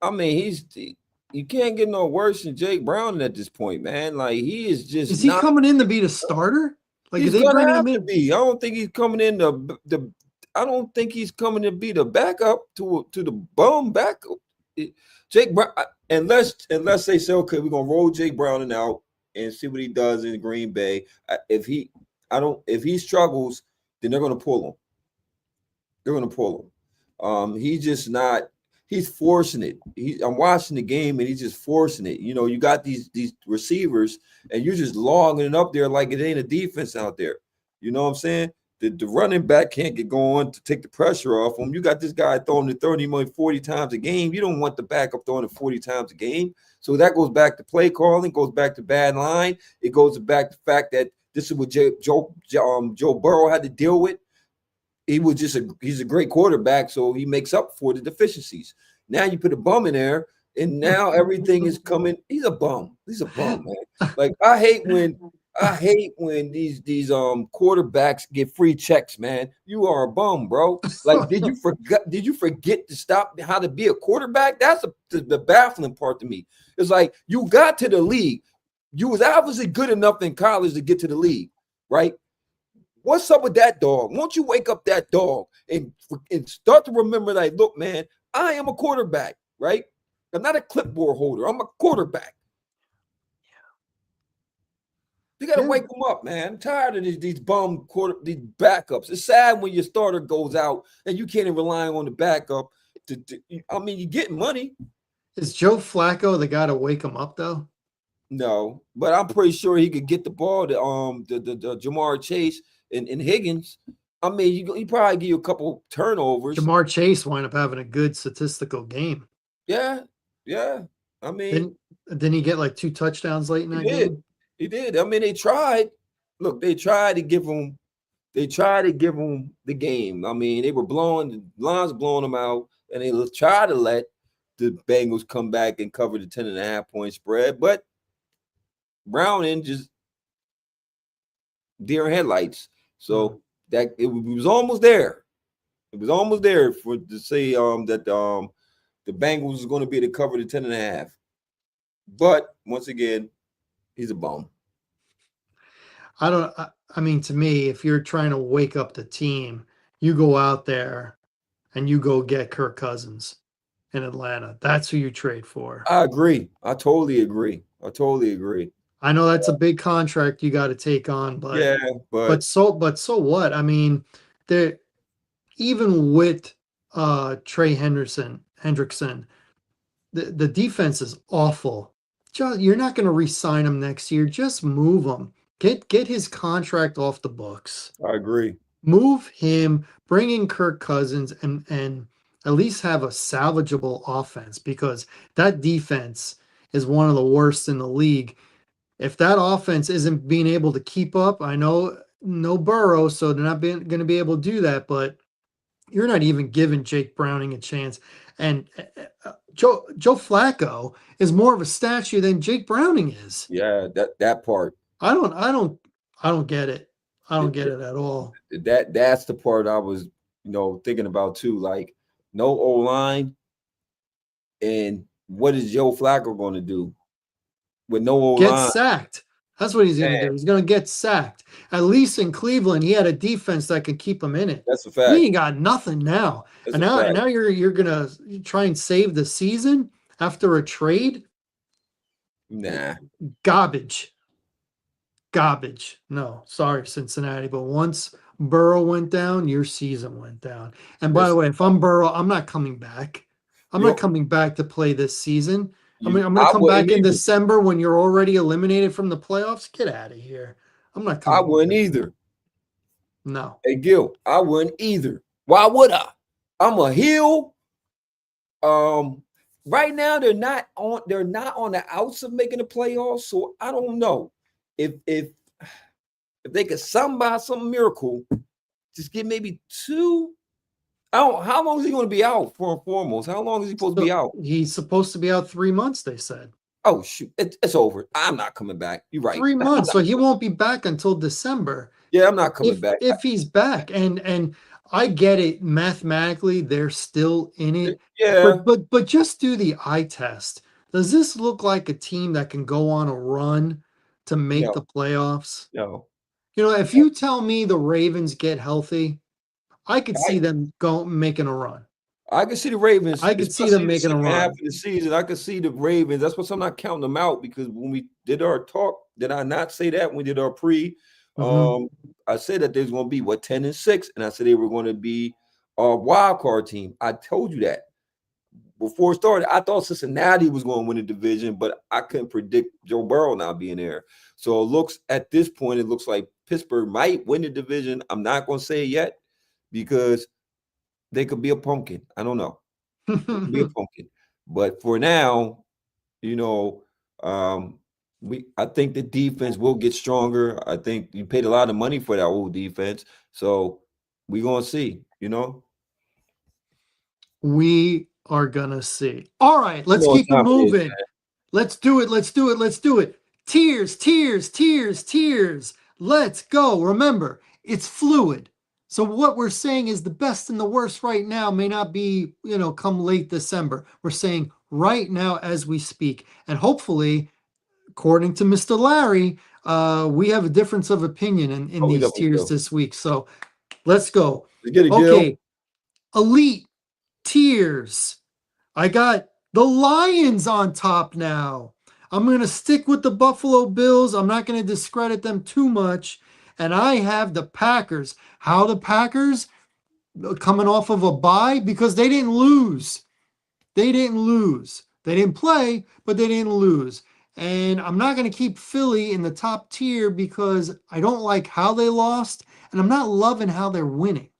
I mean, you can't get no worse than Jake Browning at this point, man. Like he is just. Is he coming in to be the starter? Like, He's are they gonna bringing have him to in? be. I don't think he's coming in the. I don't think he's coming to be the backup to the bum backup. Jake Brown, unless they say, okay, we're gonna roll Jake Browning out and see what he does in Green Bay. If he struggles, then they're gonna pull him. They're gonna pull him. He's just not. He's forcing it. I'm watching the game and he's just forcing it. You got these receivers and you're just logging it up there like it ain't a defense out there. You know what I'm saying? the running back can't get going to take the pressure off him. You got this guy throwing the 30, 40 times a game. You don't want the backup throwing it 40 times a game. So that goes back to play calling, goes back to bad line. It goes back to the fact that this is what Joe Burrow had to deal with. He's a great quarterback, so he makes up for the deficiencies. Now you put a bum in there, and now everything is coming. He's a bum. He's a bum, man. Like I hate when these quarterbacks get free checks, man. You are a bum, bro. Like, did you forget to stop how to be a quarterback? That's the baffling part to me. It's like you got to the league. You was obviously good enough in college to get to the league, right? What's up with that dog? Won't you wake up that dog and start to remember, like, look, man, I am a quarterback, right? I'm not a clipboard holder. I'm a quarterback. You got to wake them up, man. I'm tired of these these backups. It's sad when your starter goes out and you can't even rely on the backup. I mean, you're getting money. Is Joe Flacco the guy to wake him up, though? No, but I'm pretty sure he could get the ball to the Jamar Chase and Higgins. I mean, he probably give you a couple turnovers. Jamar Chase wound up having a good statistical game. Yeah. I mean, didn't he get like 2 touchdowns late in that game? He did. I mean, they tried. Look, they tried to give him the game. I mean, they were the lines blowing them out, and they tried to let the Bengals come back and cover the 10.5-point spread, but Browning just deer in headlights. So that it was almost there. It was almost there to say that the Bengals was going to be able to cover the 10.5. But once again, he's a bum. I mean, to me, if you're trying to wake up the team, you go out there and you go get Kirk Cousins in Atlanta. That's who you trade for. I agree. I totally agree. I know that's a big contract you got to take on, but yeah, but so what? I mean, there even with Trey Hendrickson, the defense is awful. You're not going to re-sign him next year. Just move him. Get his contract off the books. I agree. Move him, bring in Kirk Cousins, and at least have a salvageable offense, because that defense is one of the worst in the league. If that offense isn't being able to keep up, I know no Burrow, so they're not going to be able to do that, but you're not even giving Jake Browning a chance. And Joe Flacco is more of a statue than Jake Browning is. Yeah, that part. I don't get it. I don't get it at all. That's the part I was, thinking about too. Like, no O-line, and what is Joe Flacco going to do with no O-line? Get sacked. That's what he's going to do. He's going to get sacked. At least in Cleveland, he had a defense that could keep him in it. That's a fact. He ain't got nothing now. And now you're going to try and save the season after a trade? Nah. Garbage. No, sorry, Cincinnati. But once Burrow went down, your season went down. And by the way, if I'm Burrow, I'm not coming back. I'm not coming back to play this season. I'm going to come back in December when you're already eliminated from the playoffs. Get out of here. I'm not coming. I wouldn't either. No. Hey, Gil, I wouldn't either. Why would I? I'm a heel. Right now they're not on the outs of making the playoffs, so I don't know if they could by some miracle just get maybe 2. How long is he going to be out? For and foremost, how long is he supposed to be out? He's supposed to be out 3 months, they said. Oh shoot, it's over. I'm not coming back. You're right. 3 months, so he won't be back until December. Yeah, I'm not coming back. If he's back, and I get it, mathematically they're still in it. Yeah, but just do the eye test. Does this look like a team that can go on a run to make the playoffs? No. If you tell me the Ravens get healthy, I could see them making a run. I could see the Ravens. I could see them making a run. Half of the season, I could see the Ravens. That's what I'm not counting them out, because when we did our talk, did I not say that when we did our pre? I said that there's going to be 10-6, and I said they were going to be a wild card team. I told you that. before it started, I thought Cincinnati was going to win the division, but I couldn't predict Joe Burrow not being there. So it looks at this point, it looks like Pittsburgh might win the division. I'm not going to say it yet because they could be a pumpkin. I don't know. They could be a pumpkin. But for now, you know, um, I think the defense will get stronger. I think you paid a lot of money for that old defense. So we're going to see, you know. We are gonna see. All right, You let's know what keep it time it is, moving. man. Let's do it. Let's do it. Let's do it. Tears, tears, tears, tears. Let's go. Remember, it's fluid. So what we're saying is the best and the worst right now may not be, come late December. We're saying right now as we speak. And hopefully, according to Mr. Larry, we have a difference of opinion in Oh, we these definitely tiers do. this week. So let's go. Let's get it, Gil. Okay, elite tiers. I got the Lions on top now. I'm going to stick with the Buffalo Bills. I'm not going to discredit them too much. And I have the Packers. How the Packers? Coming off of a bye because they didn't lose. They didn't lose. They didn't play, but they didn't lose. And I'm not going to keep Philly in the top tier because I don't like how they lost and I'm not loving how they're winning.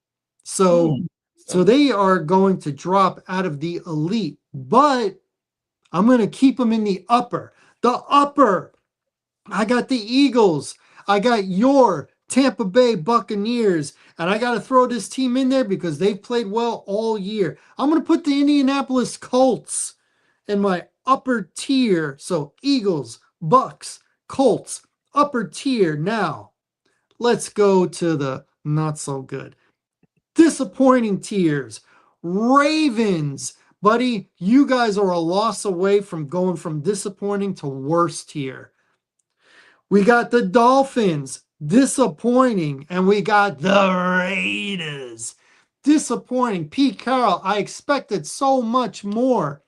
So Hmm. so they are going to drop out of the elite, but I'm going to keep them in the upper. The upper. I got the Eagles. I got your Tampa Bay Buccaneers. And I got to throw this team in there because they've played well all year. I'm going to put the Indianapolis Colts in my upper tier. So Eagles, Bucks, Colts, upper tier. Now, let's go to the not so good. Disappointing tiers. Ravens. Buddy, you guys are a loss away from going from disappointing to worst tier. We got the Dolphins, disappointing, and we got the Raiders, disappointing. Pete Carroll, I expected so much more.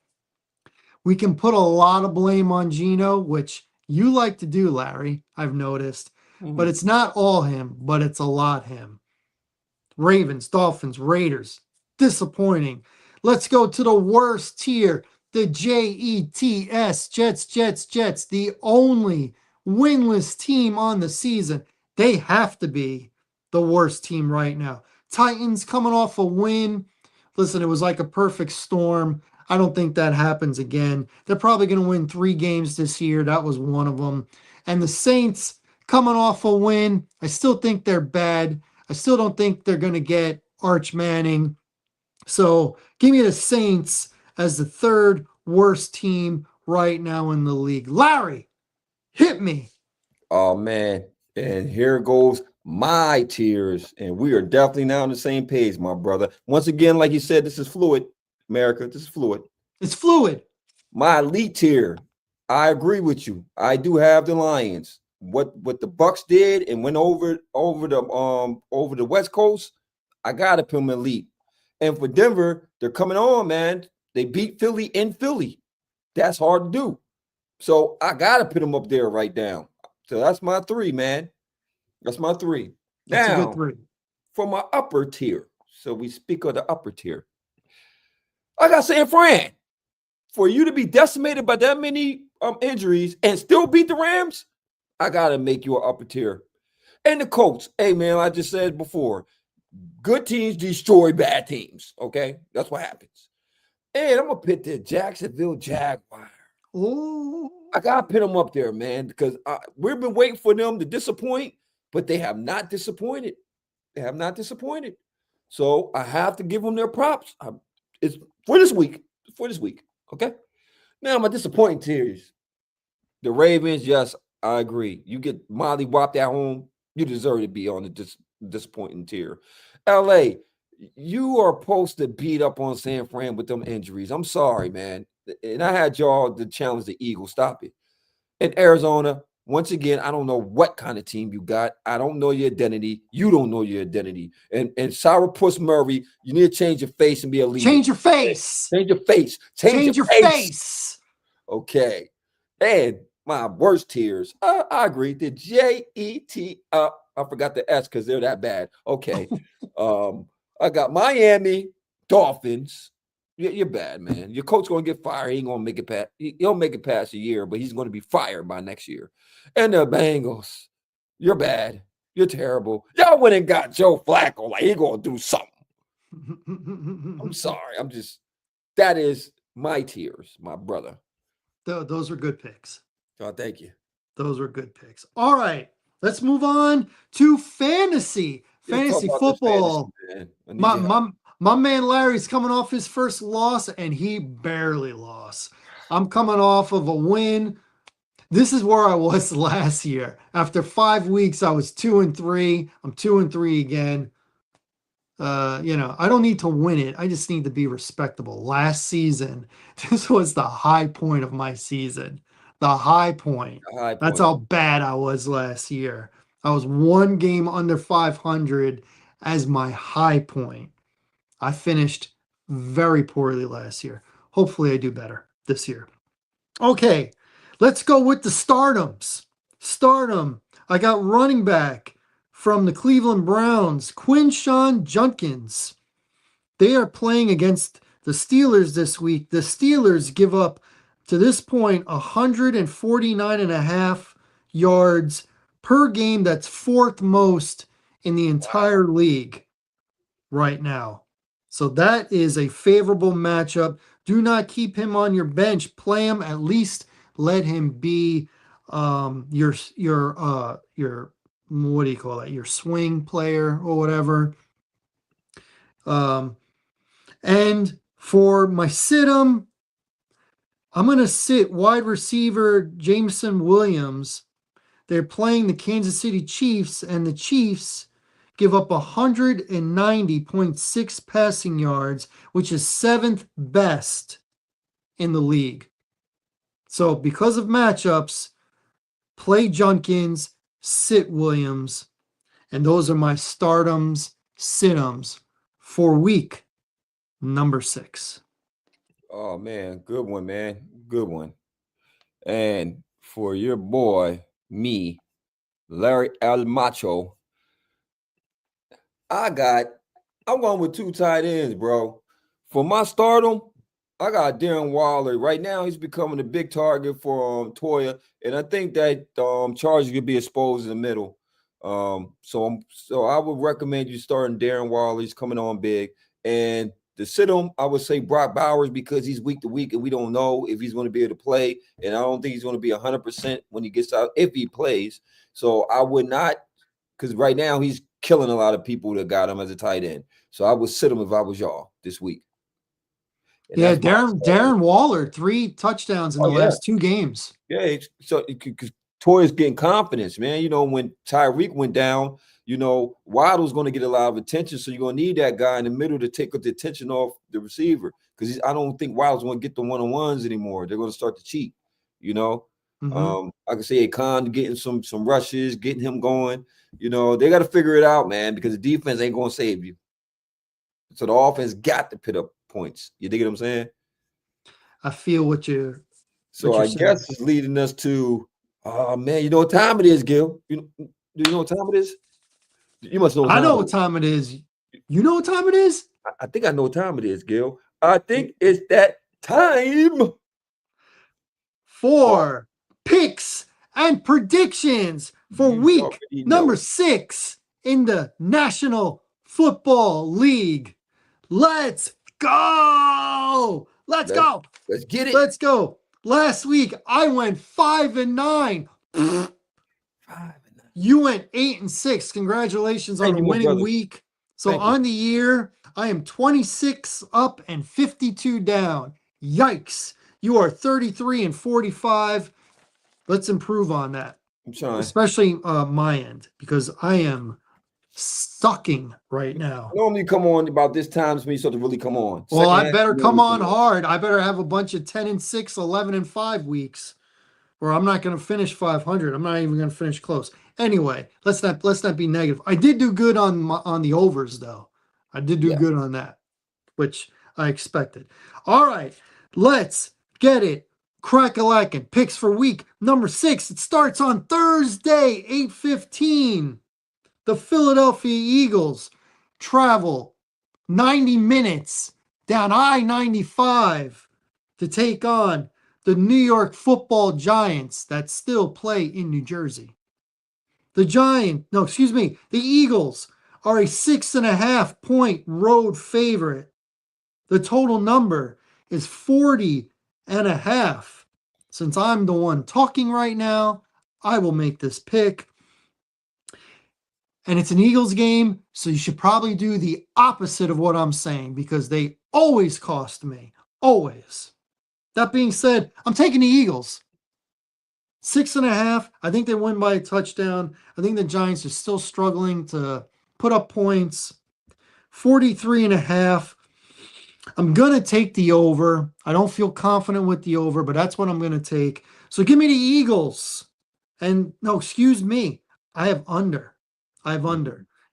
We can put a lot of blame on Gino, which you like to do, Larry, I've noticed. But Mhm. it's not all him, but it's a lot him. Ravens, Dolphins, Raiders. Disappointing. Let's go to the worst tier. The Jets, Jets, Jets, Jets. The only winless team on the season. They have to be the worst team right now. Titans coming off a win. Listen, it was like a perfect storm. I don't think that happens again. They're probably going to win 3 games this year. That was one of them. And the Saints coming off a win. I still think they're bad. I still don't think they're going to get Arch Manning. So give me the Saints as the third worst team right now in the league. Larry, hit me. Oh man. And here goes my tears. And we are definitely now on the same page, my brother. Once again, like you said, this is fluid, America. This is fluid. It's fluid. My elite tier. I agree with you. I do have the Lions. What the Bucks did and went over the West Coast, I gotta put them elite. And for Denver, they're coming on, man. They beat Philly in Philly. That's hard to do. So I gotta put them up there right now. So that's my three, man. That's my three. That's a good Now, 3. for my upper tier. So we speak of the upper tier. I got San Fran. For you to be decimated by that many injuries and still beat the Rams, I gotta make you an upper tier. And the Colts, hey man, I just said before, good teams destroy bad teams. Okay, that's what happens. And I'm gonna put the Jacksonville Jaguars. Oh, I gotta put them up there, man, because we've been waiting for them to disappoint, but they have not disappointed. They have not disappointed. So I have to give them their props. It's for this week. For this week. Okay. Now my disappointing tiers. The Ravens, yes, I agree. You get Molly whopped at home, you deserve to be on the disappointing tier. LA, you are supposed to beat up on San Fran with them injuries. I'm sorry, man. And I had y'all to challenge the Eagles. Stop it. In Arizona, once again, I don't know what kind of team you got. I don't know your identity. You don't know your identity. And Sourpuss Murray, you need to change your face and be a leader. change your face. Change your face. Change your Change your face. face. Okay. And my worst tiers. I agree. The Jet. I forgot the S because they're that bad. Okay. I got Miami Dolphins. You're bad, man. Your coach gonna get fired. He ain't gonna make it past. He'll make it past a year, but he's gonna be fired by next year. And the Bengals, you're bad. You're terrible. Y'all went and got Joe Flacco. Like he gonna do something. I'm sorry. That is my tears, my brother. Those are good picks. Oh, thank you. Those were good picks. All right, let's move on to fantasy. Let's talk Fantasy about this fantasy, football. man. I need My, your help. my man Larry's coming off his first loss, and he barely lost. I'm coming off of a win. This is where I was last year. After 5 weeks, I was 2-3. I'm 2-3 again. I don't need to win it. I just need to be respectable. Last season, this was the high point of my season. The high point. A high That's point. how bad I was last year. I was one game under 500 as my high point. I finished very poorly last year. Hopefully, I do better this year. Okay, let's go with the stardoms. Stardom. I got running back from the Cleveland Browns, Quinshawn Judkins. They are playing against the Steelers this week. The Steelers give up, to this point, 149 and a half yards per game. That's fourth most in the entire league right now. So that is a favorable matchup. Do not keep him on your bench. Play him. At least let him be your what do you call that? Your swing player or whatever. And for my sit-em, I'm going to sit wide receiver Jameson Williams. They're playing the Kansas City Chiefs, and the Chiefs give up 190.6 passing yards, which is seventh best in the league. So because of matchups, play Judkins, sit Williams, and those are my stardoms, sit-ems for week number 6. Oh man, good one, man. Good one. And for your boy, me, Larry El Macho, I'm going with 2 tight ends, bro. For my stardom, I got Darren Waller. Right now, he's becoming a big target for Toya, and I think that Chargers could be exposed in the middle. So I would recommend you starting Darren Waller. He's coming on big, and to sit him, I would say Brock Bowers because he's week to week, and we don't know if he's going to be able to play, and I don't think he's going to be 100% when he gets out if he plays. So I would not, because right now he's killing a lot of people that got him as a tight end. So I would sit him if I was y'all this week. And yeah, Darren Waller, 3 touchdowns in the last 2 games. Yeah, so because Toya's getting confidence, man. When Tyreek went down, Waddle's going to get a lot of attention. So you're going to need that guy in the middle to take the attention off the receiver. Because I don't think Waddle's going to get the one-on-ones anymore. They're going to start to cheat, I can say Akon getting some rushes, getting him going. They got to figure it out, man, because the defense ain't going to save you. So the offense got to put up points. You dig what I'm saying? I feel what you're So I guess it's leading us to, oh man, you know what time it is, Gil? Do you know what time it is? You must know. I know what time it is. You know what time it is? I think I know what time it is, Gil. I think it's that time for picks and predictions for week number 6 in the National Football League. Let's go. Let's go. Let's get it. Let's go. Last week, I went 5-9. 5-9. You went 8-6. Congratulations on a winning week. So on the year, I am 26 up and 52 down. Yikes. You are 33 and 45. Let's improve on that. I'm trying. Especially my end, because I am sucking right now. Normally come on about this time when you start to really come on. Well, I better come on hard. I better have a bunch of 10-6, 11-5 weeks, or I'm not going to finish 500. I'm not even going to finish close. Anyway, let's not be negative. I did do good on the overs though. I did do good on that, which I expected. All right, let's get it. Crack-a-lackin' picks for week number 6. It starts on Thursday, 8:15. The Philadelphia Eagles travel 90 minutes down I-95 to take on the New York Football Giants that still play in New Jersey. The Eagles are a 6.5 point road favorite. The total number is 40.5. Since I'm the one talking right now, I will make this pick. And it's an Eagles game, so you should probably do the opposite of what I'm saying because they always cost me. Always. That being said, I'm taking the Eagles. 6.5. I think they win by a touchdown. I think the Giants are still struggling to put up points. 43.5. I'm going to take the over. I don't feel confident with the over, but that's what I'm going to take. So give me the Eagles. And no, excuse me. I have under.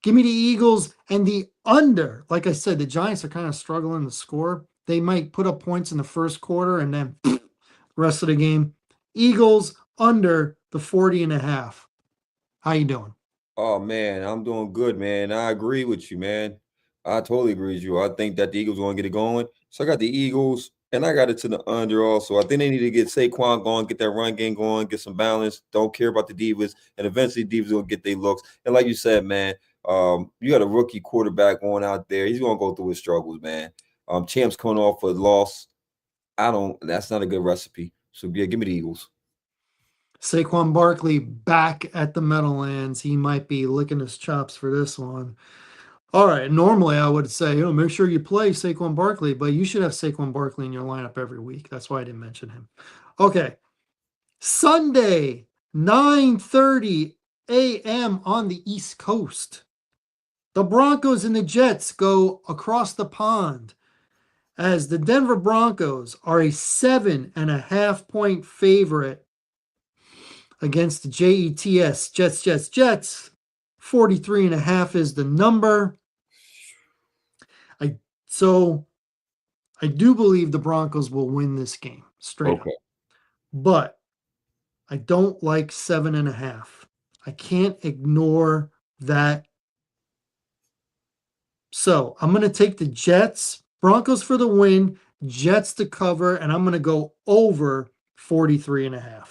Give me the Eagles and the under. Like I said, the Giants are kind of struggling to score. They might put up points in the first quarter and then rest of the game. Eagles under the 40.5. How you doing? Oh man, I'm doing good, man. I agree with you, man. I totally agree with you. I think that the Eagles want to get it going. So I got the Eagles, and I got it to the under also. I think they need to get Saquon going, get that run game going, get some balance. Don't care about the divas, and eventually divas will get their looks. And like you said, man, you got a rookie quarterback going out there. He's gonna go through his struggles, man. Champs coming off a loss. I don't. That's not a good recipe. So yeah, give me the Eagles. Saquon Barkley back at the Meadowlands. He might be licking his chops for this one. All right. Normally, I would say, make sure you play Saquon Barkley, but you should have Saquon Barkley in your lineup every week. That's why I didn't mention him. Okay. Sunday, 9:30 a.m. on the East Coast. The Broncos and the Jets go across the pond as the Denver Broncos are a 7.5 point favorite against the Jets. 43.5 is the number. So I do believe the Broncos will win this game straight up. But I don't like 7.5. I can't ignore that. So I'm going to take the Jets, Broncos for the win, Jets to cover, and I'm going to go over 43.5.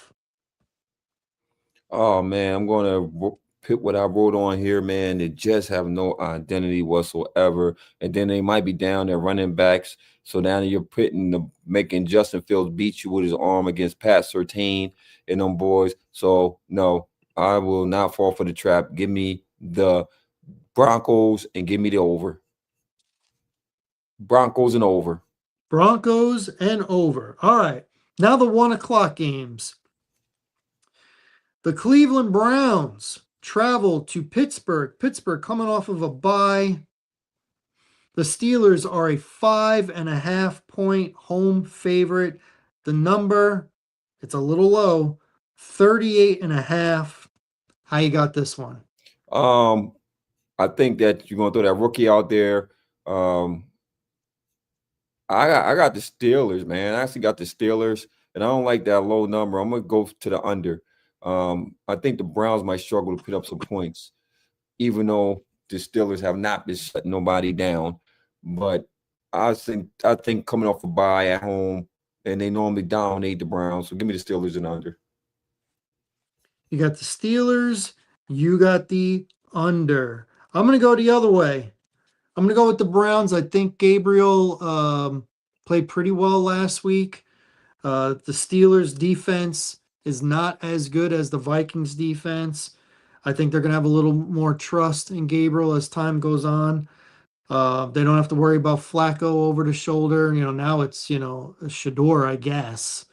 Oh man, I'm going to put what I wrote on here, man. The Jets have no identity whatsoever, and then they might be down their running backs. So now you're making Justin Fields beat you with his arm against Pat Surtain and them boys. So no, I will not fall for the trap. Give me the Broncos and give me the over. Broncos and over. Broncos and over. All right. Now the 1 o'clock games. The Cleveland Browns travel to Pittsburgh. Pittsburgh coming off of a bye. The Steelers are a 5.5 point home favorite. The number, it's a little low, 38.5. How you got this one? I think that you're gonna throw that rookie out there. I got the Steelers, man. I actually got the Steelers, and I don't like that low number. I'm gonna go to the under. I think the Browns might struggle to put up some points, even though the Steelers have not been shutting nobody down. But I think coming off a bye at home, and they normally dominate the Browns. So give me the Steelers and under. You got the Steelers, you got the under. I'm going to go the other way. I'm going to go with the Browns. I think Gabriel played pretty well last week. The Steelers' defense is not as good as the Vikings' defense. I think they're going to have a little more trust in Gabriel as time goes on. They don't have to worry about Flacco over the shoulder. Now it's, Shador, I guess.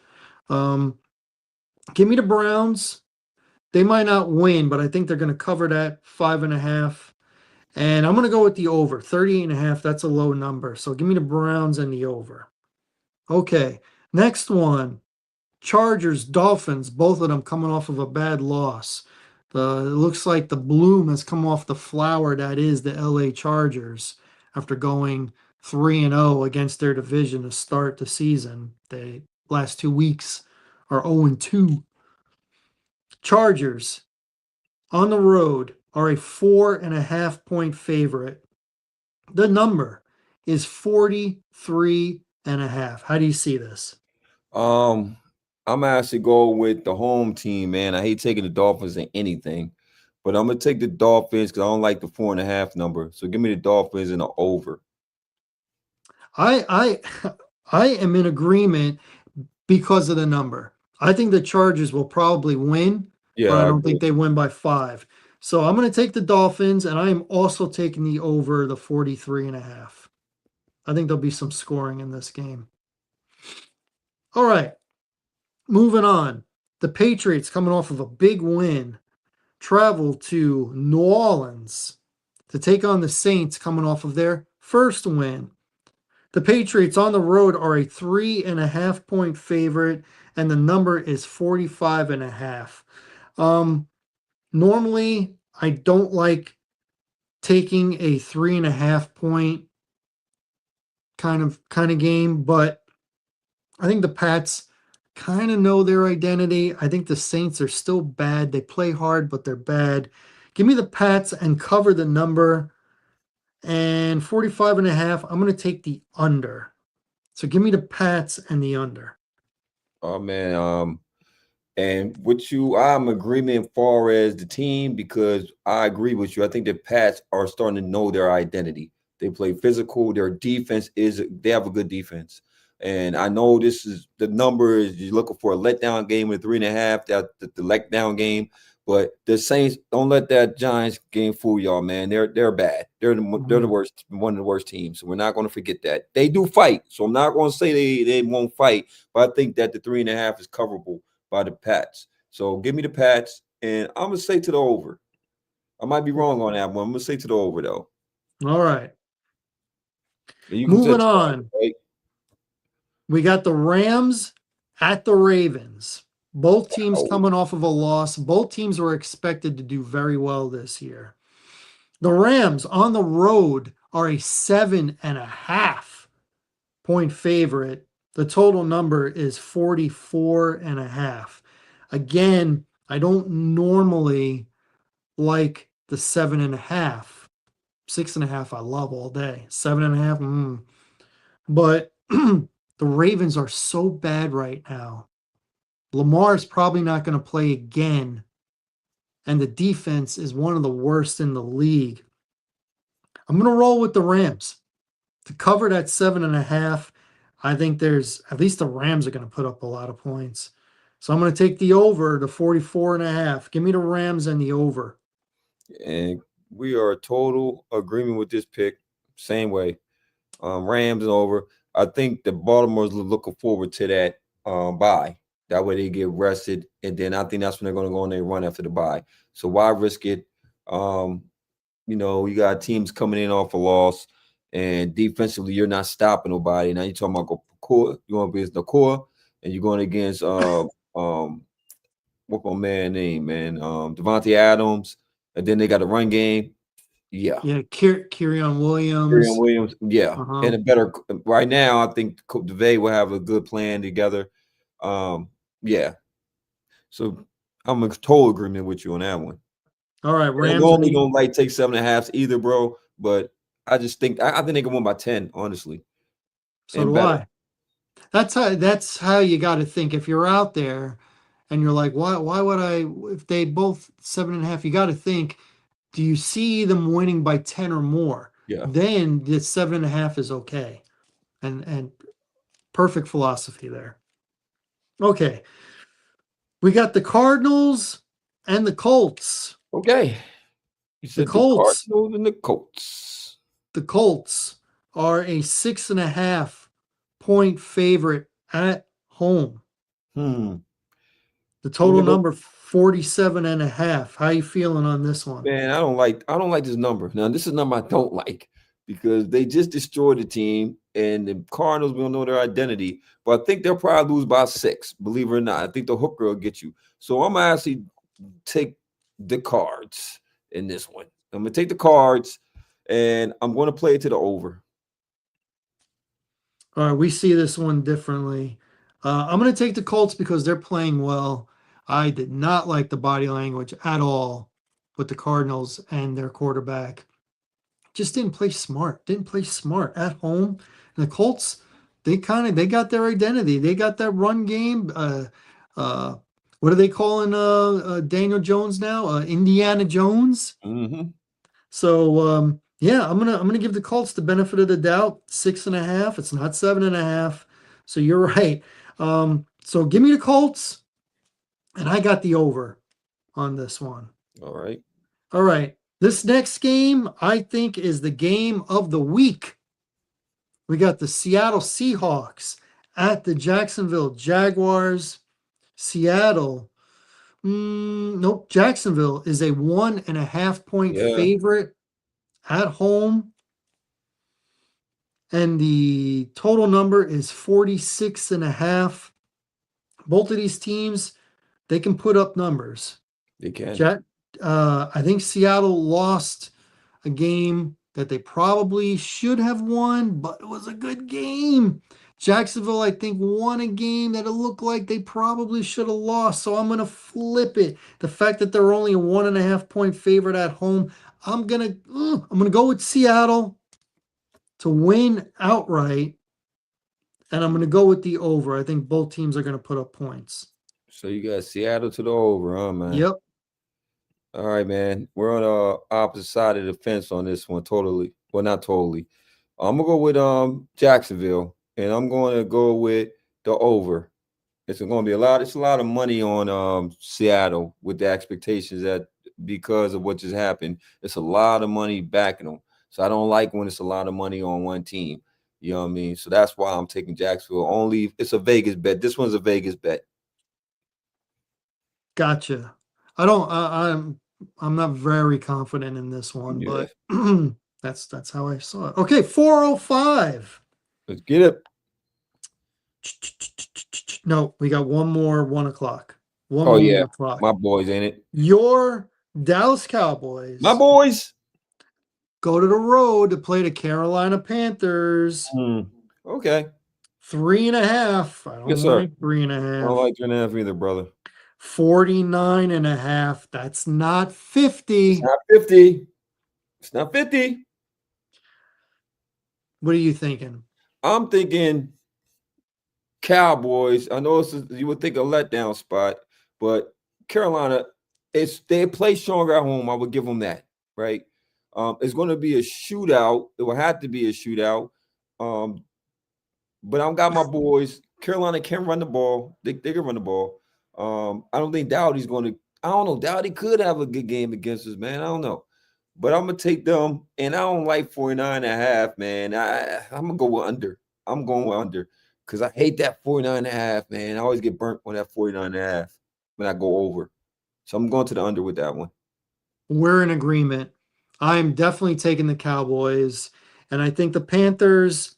Give me the Browns. They might not win, but I think they're going to cover that 5.5. And I'm going to go with the over. 38.5, that's a low number. So give me the Browns and the over. Okay, next one. Chargers, Dolphins, both of them coming off of a bad loss. It looks like the bloom has come off the flower that is the LA Chargers after going 3-0 against their division to start the season. The last 2 weeks are 0-2. Chargers on the road are a 4.5 point favorite. The number is 43.5. How do you see this? Um, I'm actually go with the home team, man. I hate taking the Dolphins in anything, but I'm gonna take the Dolphins because I don't like the 4.5 number. So give me the Dolphins in the over. I I am in agreement because of the number. I think the Chargers will probably win, Yeah, but I I don't agree. think they win by 5. So I'm going to take the Dolphins, and I am also taking the over the 43.5. I think there'll be some scoring in this game. All right, moving on. The Patriots, coming off of a big win, travel to New Orleans to take on the Saints, coming off of their first win. The Patriots on the road are a 3.5 point favorite, and the number is 45.5. Um, Normally, I don't like taking a 3.5 point kind of game, but I think the Pats kind of know their identity. I think the Saints are still bad. They play hard, but they're bad. Give me the Pats and cover the number. And 45.5, I'm going to take the under. So give me the Pats and the under. Oh man, and with you, I'm agreement as far as the team because I agree with you. I think the Pats are starting to know their identity. They play physical. Their defense is they have a good defense. And I know this is the number is you're looking for a letdown game with 3.5, that the letdown game. But the Saints don't let that Giants game fool y'all, man. They're bad. They're the Mhm. worst, one of the worst teams. So we're not going to forget that. They do fight. So I'm not going to say they won't fight, but I think that the 3.5 is coverable by the Pats. So give me the Pats, and I'm gonna say to the over. I might be wrong on that one. I'm gonna say to the over though. All right. And you can say Moving Chargers, on. right? We got the Rams at the Ravens. Both teams Oh, coming off of a loss. Both teams were expected to do very well this year. The Rams on the road are a 7.5 point favorite. The total number is 44.5. Again, I don't normally like the 7.5. 6.5, I love all day. 7.5, but the Ravens are so bad right now. Lamar's probably not going to play again, and the defense is one of the worst in the league. I'm going to roll with the Rams to cover that 7.5. I think there's at least the Rams are going to put up a lot of points. So I'm going to take the over to 44.5. Give me the Rams and the over. and we are total agreement with this pick. Same way. Rams is over. I think the Baltimore's looking forward to that bye. That way they get rested, and then I think that's when they're going to go on their run after the bye. So why risk it? Um, you got teams coming in off a loss, and defensively, you're not stopping nobody. Now you're talking about core, you want to be against the core, and you're going against what's my man name, man? Devontae Adams, and then they got a run game. Yeah, Yeah, Kyrion Kyrian Williams. Williams. Yeah, Uh-huh. and a better right now. I think DeVay will have a good plan together. Um, yeah, so I'm in total agreement with you on that one. All right, And I Rams and normally the don't like take 7.5s either, bro. But I think they can win by 10, honestly, so and do better. I. That's how you got to think. If you're out there and you're like, why would I? If they both 7.5, you got to think. Do you see them winning by 10 or more? Yeah. Then the 7.5 is okay, and perfect philosophy there. Okay, we got the Cardinals and the Colts. Okay. You The said the Colts, Cardinals and the Colts. the Colts are a 6.5 point favorite at home. Hmm. The You total know, number 47.5. How you feeling on this one? man, I don't like this number. Now, this is a number I don't like because they just destroyed the team, and the Cardinals will know their identity. But I think they'll probably lose by 6. Believe it or not, I think the hooker will get you. So I'm gonna actually take the Cards in this one. I'm gonna take the Cards, and I'm gonna play it to the over. All right, we see this one differently. I'm going to take the Colts because they're playing well. I did not like the body language at all with the Cardinals and their quarterback. just didn't play smart. Didn't play smart at home. And the Colts, they got their identity. They got that run game. What are they calling Daniel Jones now? Indiana Jones. Mm-hmm. So yeah, I'm gonna give the Colts the benefit of the doubt. 6.5. It's not 7.5. So you're right. So give me the Colts, and I got the over on this one. All right. All right. This next game, I think, is the game of the week. We got the Seattle Seahawks at the Jacksonville Jaguars. Seattle, nope. Jacksonville is a 1.5 point Yeah, favorite at home. And the total number is 46.5. Both of these teams, they can put up numbers. they can. Jack, I think Seattle lost a game that they probably should have won, but it was a good game. Jacksonville, I think, won a game that it looked like they probably should have lost. So I'm gonna flip it. The fact that they're only a 1.5 point favorite at home, I'm gonna go with Seattle to win outright, and I'm gonna go with the over. I think both teams are gonna put up points. So you got Seattle to the over, huh, man? Yep. All right, man. We're on the opposite side of the fence on this one, totally. Well, not totally. I'm gonna go with Jacksonville, and I'm going to go with the over. It's going to be a lot. It's a lot of money on Seattle with the expectations that because of what just happened, it's a lot of money backing them. So I don't like when it's a lot of money on one team. You know what I mean? So that's why I'm taking Jacksonville. Only it's a Vegas bet. This one's a Vegas bet. Gotcha. I don't. I'm not very confident in this one, Yeah, but that's how I saw it. Okay, 405. let's get it. No, we got one more 1 o'clock. One Oh more yeah, 1 o'clock. my boys, ain't it? Your Dallas My Cowboys boys. go to the road to play the Carolina Panthers. Okay. 3.5. I Yes, don't sir. like three and a I don't half. like 3.5 either, brother. 49.5. That's not It's 50. not 50. It's not 50. What are you thinking? I'm thinking Cowboys. I know you would think a letdown spot, but Carolina, they play stronger at home. I would give them that, right? It's going to be a shootout. It will have to be a shootout. But I've got my boys. Carolina can run the ball. They can run the ball. I don't think Dowdy's going to. I don't know. Dowdy could have a good game against us, man. I don't know. But I'm going to take them, and I don't like 49.5, man. I'm going to go under. I'm going under because I hate that 49.5, man. I always get burnt on that 49.5 when I go over. So I'm going to the under with that one. We're in agreement. I'm definitely taking the Cowboys. And I think the Panthers,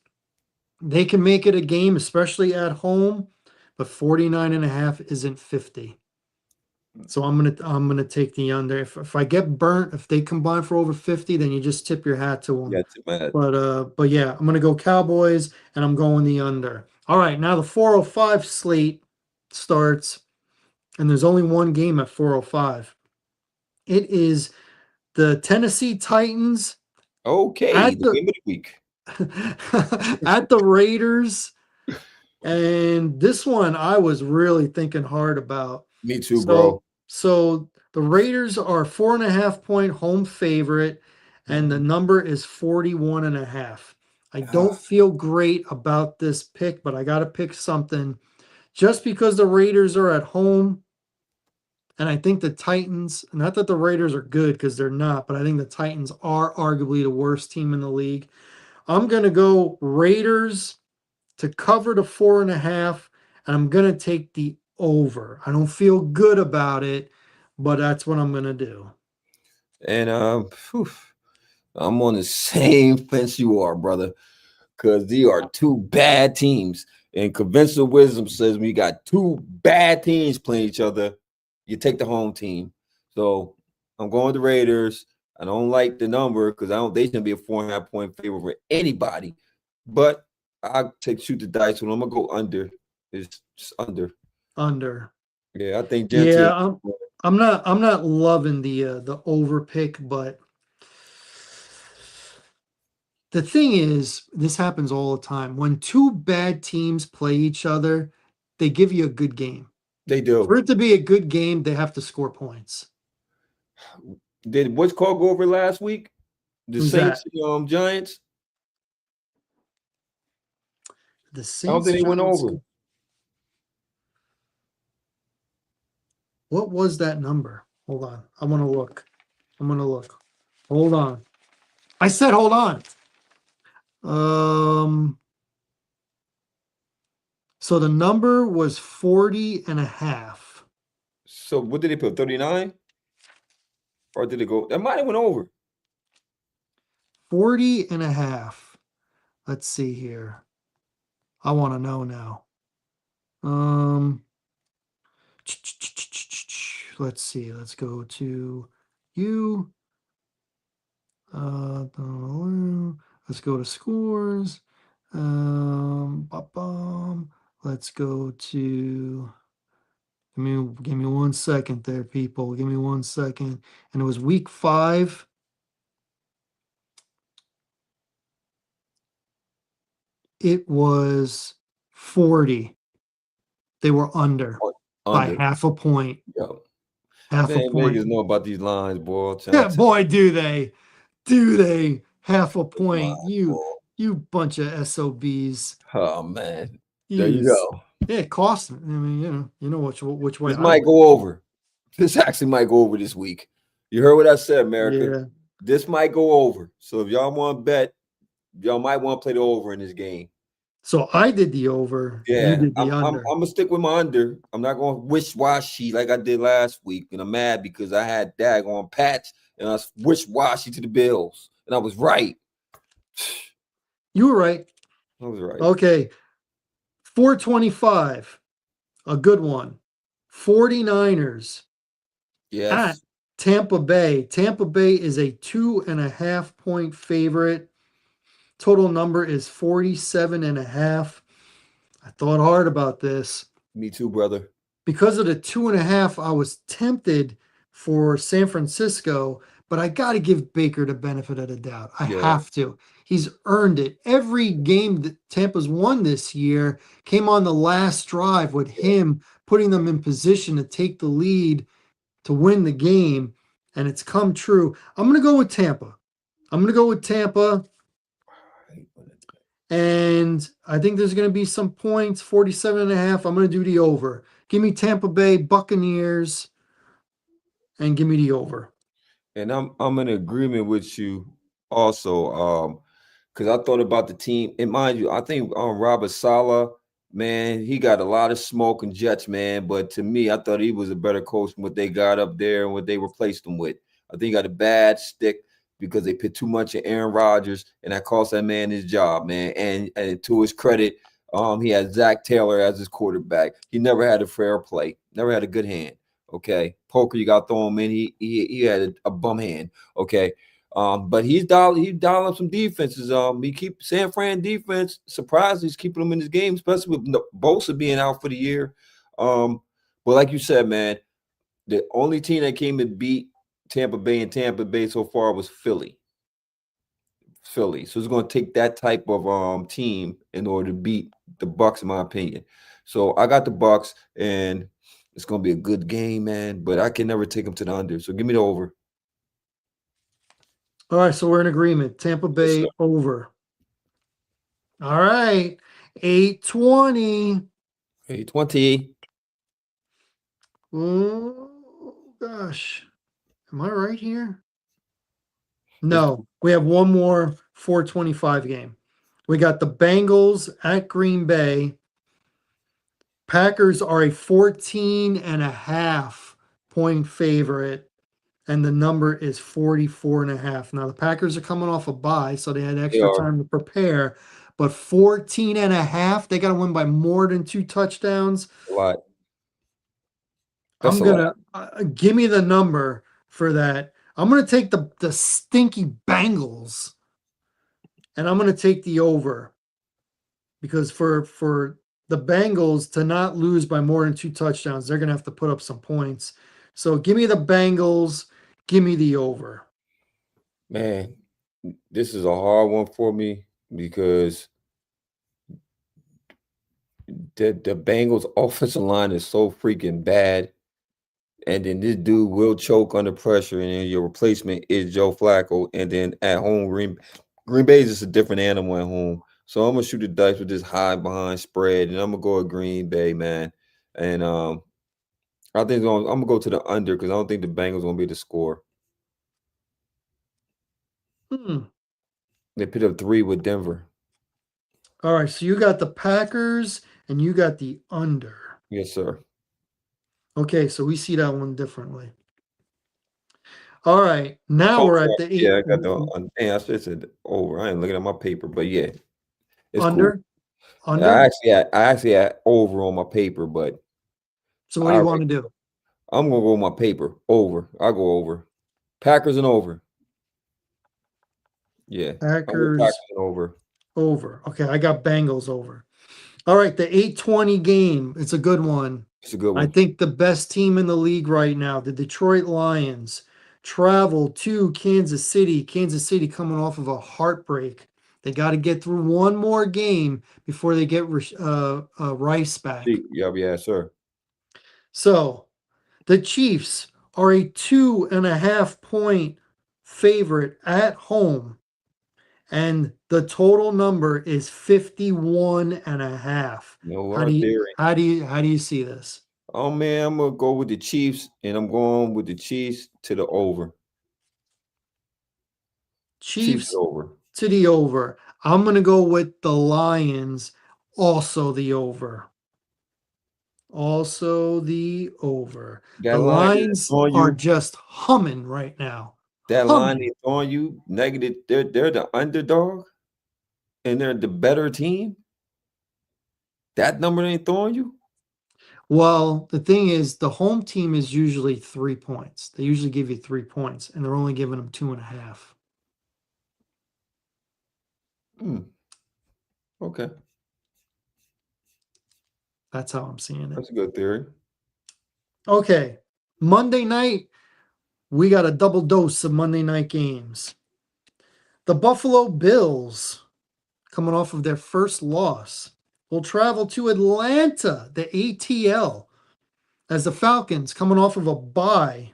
they can make it a game, especially at home, but 49.5 isn't 50. So I'm gonna take the under. If I get burnt, if they combine for over 50, then you just tip your hat to them. Yeah, tip my head. But yeah, I'm gonna go Cowboys and I'm going the under. All right, now the 405 slate starts, and there's only one game at 405. It is the Tennessee Titans Okay, at the game of the week. at the Raiders. And this one I was really thinking hard about. Me too, So bro. so the Raiders are 4.5 point home favorite, and the number is 41.5. I don't feel great about this pick, but I gotta pick something just because the Raiders are at home. And I think the Titans, not that the Raiders are good because they're not, but I think the Titans are arguably the worst team in the league. I'm going to go Raiders to cover the 4.5, and I'm going to take the over. I don't feel good about it, but that's what I'm going to do. And I'm on the same fence you are, brother, because these are two bad teams. And conventional wisdom says we got two bad teams playing each other. You take the home team. So I'm going with the Raiders. I don't like the number because I don't. They shouldn't be a 4.5 point favorite for anybody. But I shoot the dice when I'm gonna go under. It's just under. Under. Yeah, I think Gentry. Yeah, I'm not loving the over pick, but The thing is, this happens all the time. When two bad teams play each other, they give you a good game. They For do. it to be a good game, they have to score points. Did what's called go over last week? The Who's that? Saints, Giants. The I don't Saints think they went Giants. over. What was that number? Hold on. I want to look. I'm going to look. Hold on. I said hold on. So the number was 40 and a half. So what did they put? 39? Or did it go? That might have went over. 40 and a half. Let's see here. I want to know now. Let's see. Let's go to you. Let's go to scores. Let's go to. Give me 1 second there, people. Give me 1 second. And it was week 5. It was 40. They were under by Under. half a point. Yo. Half a Man, point. Vegas know about these lines, boy. I'm trying Yeah, to tell boy, do they. Do they? Half a you, point. You boy. you bunch of SOBs. Oh man. There you Use. go. Yeah, it costs. I mean, you know which way This I might went. go over. This actually might go over this week. You heard what I said, America. Yeah. This might go over. So if y'all want to bet, y'all might want to play the over in this game. So I did the over. You Yeah, did the I'm under. gonna stick with my under. I'm not going to wish-washy like I did last week, and I'm mad because I had daggone Pats and I was wish-washy to the Bills, and I was right. You were right. I was right. Okay. 425. A good one. 49ers at Yes, Tampa Bay. Tampa Bay is a 2.5 point favorite. Total number is 47 and a half. I thought hard about this. me too, brother. Because of the 2.5, I was tempted for San Francisco, but I got to give Baker the benefit of the doubt. I Yeah, have to. He's earned it. Every game that Tampa's won this year came on the last drive with him putting them in position to take the lead to win the game, and it's come true. I'm going to go with Tampa. And I think there's going to be some points, 47 and a half. I'm going to do the over. Give me Tampa Bay Buccaneers and give me the over. and I'm in agreement with you also. Because I thought about the team, and mind you, I think Robert Saleh, man, he got a lot of smoke and jets, man. But to me, I thought he was a better coach than what they got up there and what they replaced him with. I think he got a bad stick because they put too much of Aaron Rodgers, and that cost that man his job, man. And to his credit, he had Zach Taylor as his quarterback. He never had a fair play, never had a good hand. Okay, poker, you got to throw him in. He had a bum hand. Okay. But he's dialing up some defenses. He keep San Fran defense surprised. He's keeping them in this game, especially with Bosa being out for the year. But like you said, man, the only team that came and beat Tampa Bay and Tampa Bay so far was Philly. So it's going to take that type of team in order to beat the Bucks, in my opinion. So I got the Bucks, and it's going to be a good game, man. But I can never take them to the under. So give me the over. All right, so we're in agreement. Tampa Bay Yes, over. All right, 820. 20. Oh gosh, am I right here? What's No, we have one more 425 game. We got the Bengals at Green Bay. Packers are a 14.5 point favorite, and the number is 44 and a half. Now, the Packers are coming off a bye, so they had they extra are time to prepare, but 14 and a half, they got to win by more than 2 touchdowns. a lot. That's I'm a lot. going to give me the number for that. I'm going to take the stinky Bengals, and I'm going to take the over because for the Bengals to not lose by more than 2 touchdowns, they're going to have to put up some points. So give me the Bengals, give me the over. Man, this is a hard one for me because the Bengals offensive line is so freaking bad. And then this dude will choke under pressure, and then your replacement is Joe Flacco. And then at home, Green Bay is just a different animal at home. So I'm gonna shoot the dice with this high behind spread, and I'm gonna go with Green Bay, man. And I think I'm gonna go to the under because I don't think the Bengals gonna be the score. Hmm. They put up 3 with Denver. All right, so you got the Packers and you got the under. Yes, sir. Okay, so we see that one differently. All right, now Oh, we're at the yeah, eight I got the. I should have said over. I ain't looking at my paper, but yeah, it's cool. under. Under. I actually had over on my paper, but So what do I you want to do? I'm gonna go with my paper over. I'll go over. Packers and over. Yeah, I'm with Packers Packers and over. over. Okay, I got Bengals over. All right, the 8:20 game. It's a good one. It's a good I one. think the best team in the league right now, the Detroit Lions, travel to Kansas City. Kansas City coming off of a heartbreak. They got to get through one more game before they get Rice back. Yeah, yeah, sir. So the Chiefs are a 2.5 point favorite at home, and the total number is 51 and a half. No How do hard you theory. how do you see this? Oh man, I'm gonna go with the Chiefs, and I'm going with the Chiefs to the over. Chiefs Chiefs over. to the over. I'm going to go with the Lions, also the over. Also the over. That The line is lines on are you. just humming right now. That line Humming. is on you. Negative. They're the underdog, and they're the better team. That number ain't throwing you. Well, the thing is, the home team is usually 3 points. They usually give you 3 points, and they're only giving them 2.5. Hmm. Okay, That's how I'm seeing it. that's a good theory. Okay. Monday night, we got a double dose of Monday night games. The Buffalo Bills, coming off of their first loss, will travel to Atlanta, the ATL, as the Falcons, coming off of a bye.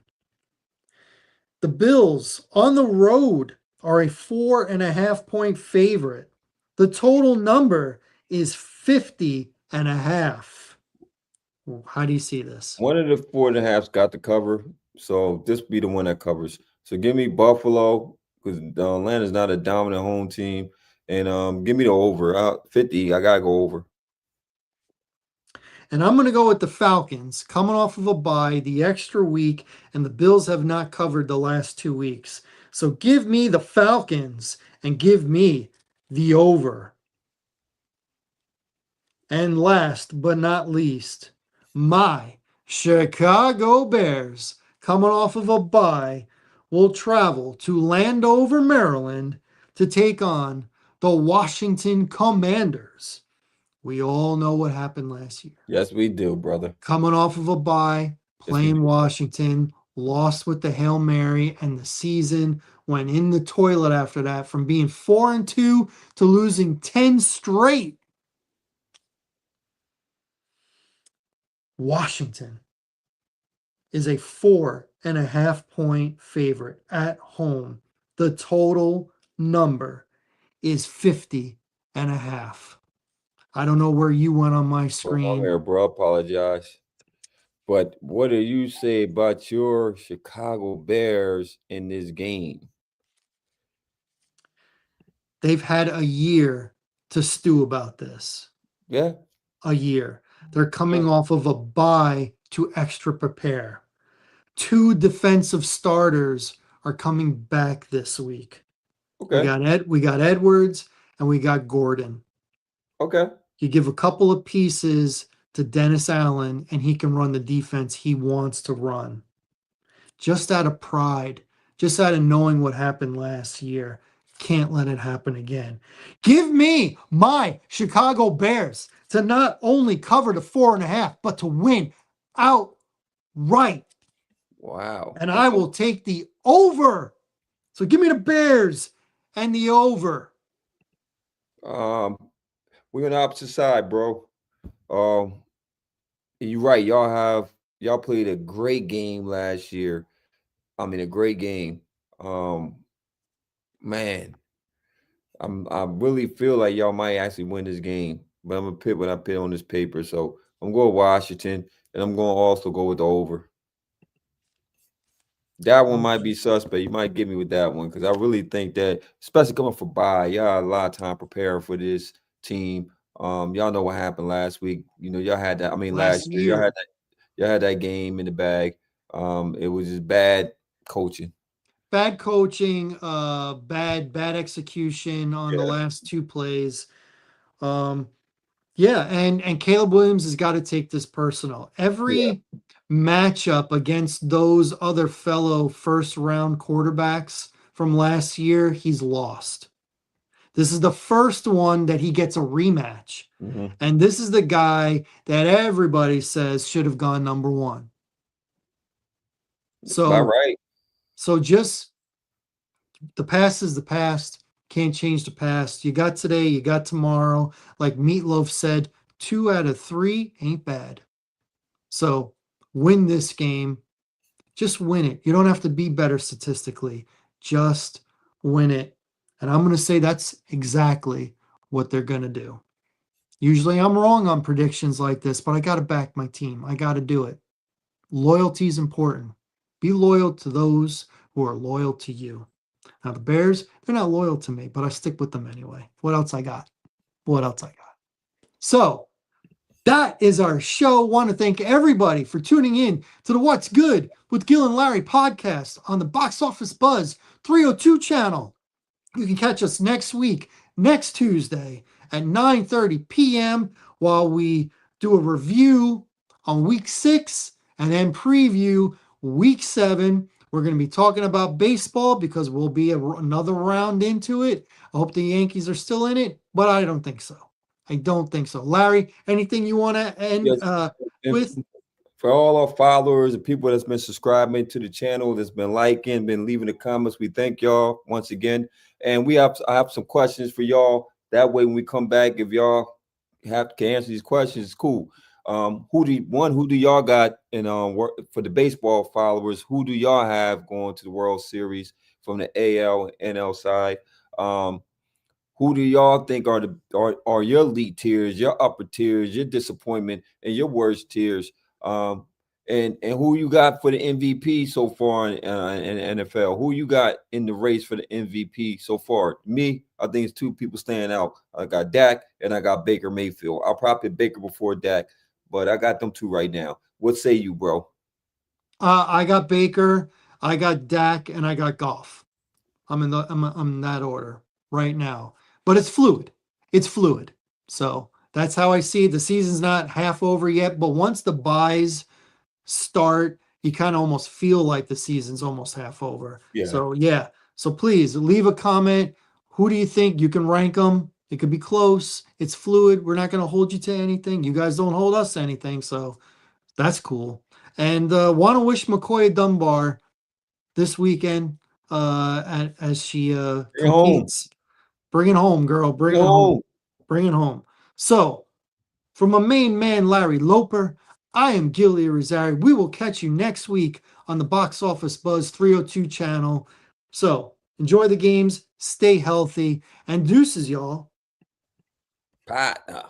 The Bills on the road are a 4.5 point favorite. The total number is 50 and a half. How do you see this? One of the 4.5's got to cover, so this be the one that covers. So give me Buffalo because Atlanta's not a dominant home team, and give me the over. 50. I gotta go over. And I'm going to go with the Falcons, coming off of a bye, the extra week, and the Bills have not covered the last 2 weeks. So give me the Falcons and give me the over. And last but not least, my Chicago Bears, coming off of a bye, will travel to Landover, Maryland to take on the Washington Commanders. We all know what happened last year. Yes, we do, brother. Coming off of a bye, Yes, we playing do. Washington, lost with the Hail Mary, and the season went in the toilet after that from being 4-2 to losing 10 straight. Washington is a 4.5 point favorite at home. The total number is 50 and a half. I don't know where you went on my Well, my screen. man, bro, apologize. But what do you say about your Chicago Bears in this game? They've had a year to stew about this. Yeah. A year. They're Okay. coming off of a bye to extra prepare. Two defensive starters are coming back this week. We Okay. got Edwards and we got Gordon. Okay. You give a couple of pieces to Dennis Allen and he can run the defense he wants to run. Just out of pride, just out of knowing what happened last year. Can't let it happen again. Give me my Chicago Bears to not only cover the 4.5, but to win outright. Wow. And I Okay. will take the over. So give me the Bears and the over. We're on the opposite side, bro. Um, you're right. Y'all played a great game last year. I mean, a great game. Um, man, I really feel like y'all might actually win this game, but I'm gonna pit what I pit on this paper. So I'm going Washington, and I'm going to also go with the over. That one might be suspect. You might get me with that one because I really think that, especially coming for bye, y'all had a lot of time preparing for this team. Y'all know what happened last week. You know, y'all had that. I mean, Last last year year. y'all had that game in the bag. It was just bad coaching. Bad coaching, bad execution on the Yeah, last two plays. Um, yeah, and Caleb Williams has got to take this personal. yeah. Every matchup against those other fellow first round quarterbacks from last year, he's lost. This is the first one that he gets a rematch. Hmm. And this is the guy that everybody says should have gone number one. About So right. just the past is the past. Can't change the past. You got today, you got tomorrow. Like Meatloaf said, 2 out of 3 ain't bad. So win this game. Just win it. You don't have to be better statistically. Just win it. And I'm going to say that's exactly what they're going to do. Usually I'm wrong on predictions like this, but I got to back my team. I got to do it. Loyalty is important. Be loyal to those who are loyal to you. Now, the Bears, they're not loyal to me, but I stick with them anyway. What else I got? What else I got? So, that is our show. Want to thank everybody for tuning in to the What's Good with Gil and Larry podcast on the Box Office Buzz 302 channel. You can catch us next week, next Tuesday at 9:30 p.m. while we do a review on week 6 and then preview week 7. We're going to be talking about baseball because we'll be another round into it. I hope the Yankees are still in it, but I don't think so. I don't think so. Larry, anything you want to end Yes. And with? for all our followers and people that's been subscribing to the channel, that's been liking, been leaving the comments, we thank y'all once again. And I have some questions for y'all. That way, when we come back, if y'all can answer these questions, it's cool. Who do y'all got in for the baseball followers? Who do y'all have going to the World Series from the AL and NL side? Who do y'all think are your elite tiers, your upper tiers, your disappointment, and your worst tiers? And who you got for the MVP so far in the NFL? Who you got in the race for the MVP so far? Me, I think it's two people standing out. I got Dak and I got Baker Mayfield. I'll probably pick Baker before Dak, but I got them two right now. What say you, bro? I got Baker, I got Dak, and I got Goff. I'm in that order right now. But it's fluid. It's fluid. So that's how I see it. The season's not half over yet, but once the buys start, you kind of almost feel like the season's almost half over. Yeah. So yeah. So please leave a comment. Who do you think? You can rank them. It could be close. It's fluid. We're not going to hold you to anything. You guys don't hold us to anything. So that's cool. And want to wish McCoy Dunbar this weekend as she Bring it home. competes. Bring it home, girl. Bring Bring it it home. home. Bring it home. So, from my main man, Larry Loper, I am Gil Irizarry. We will catch you next week on the Box Office Buzz 302 channel. So, enjoy the games, stay healthy, and deuces, y'all. Partner.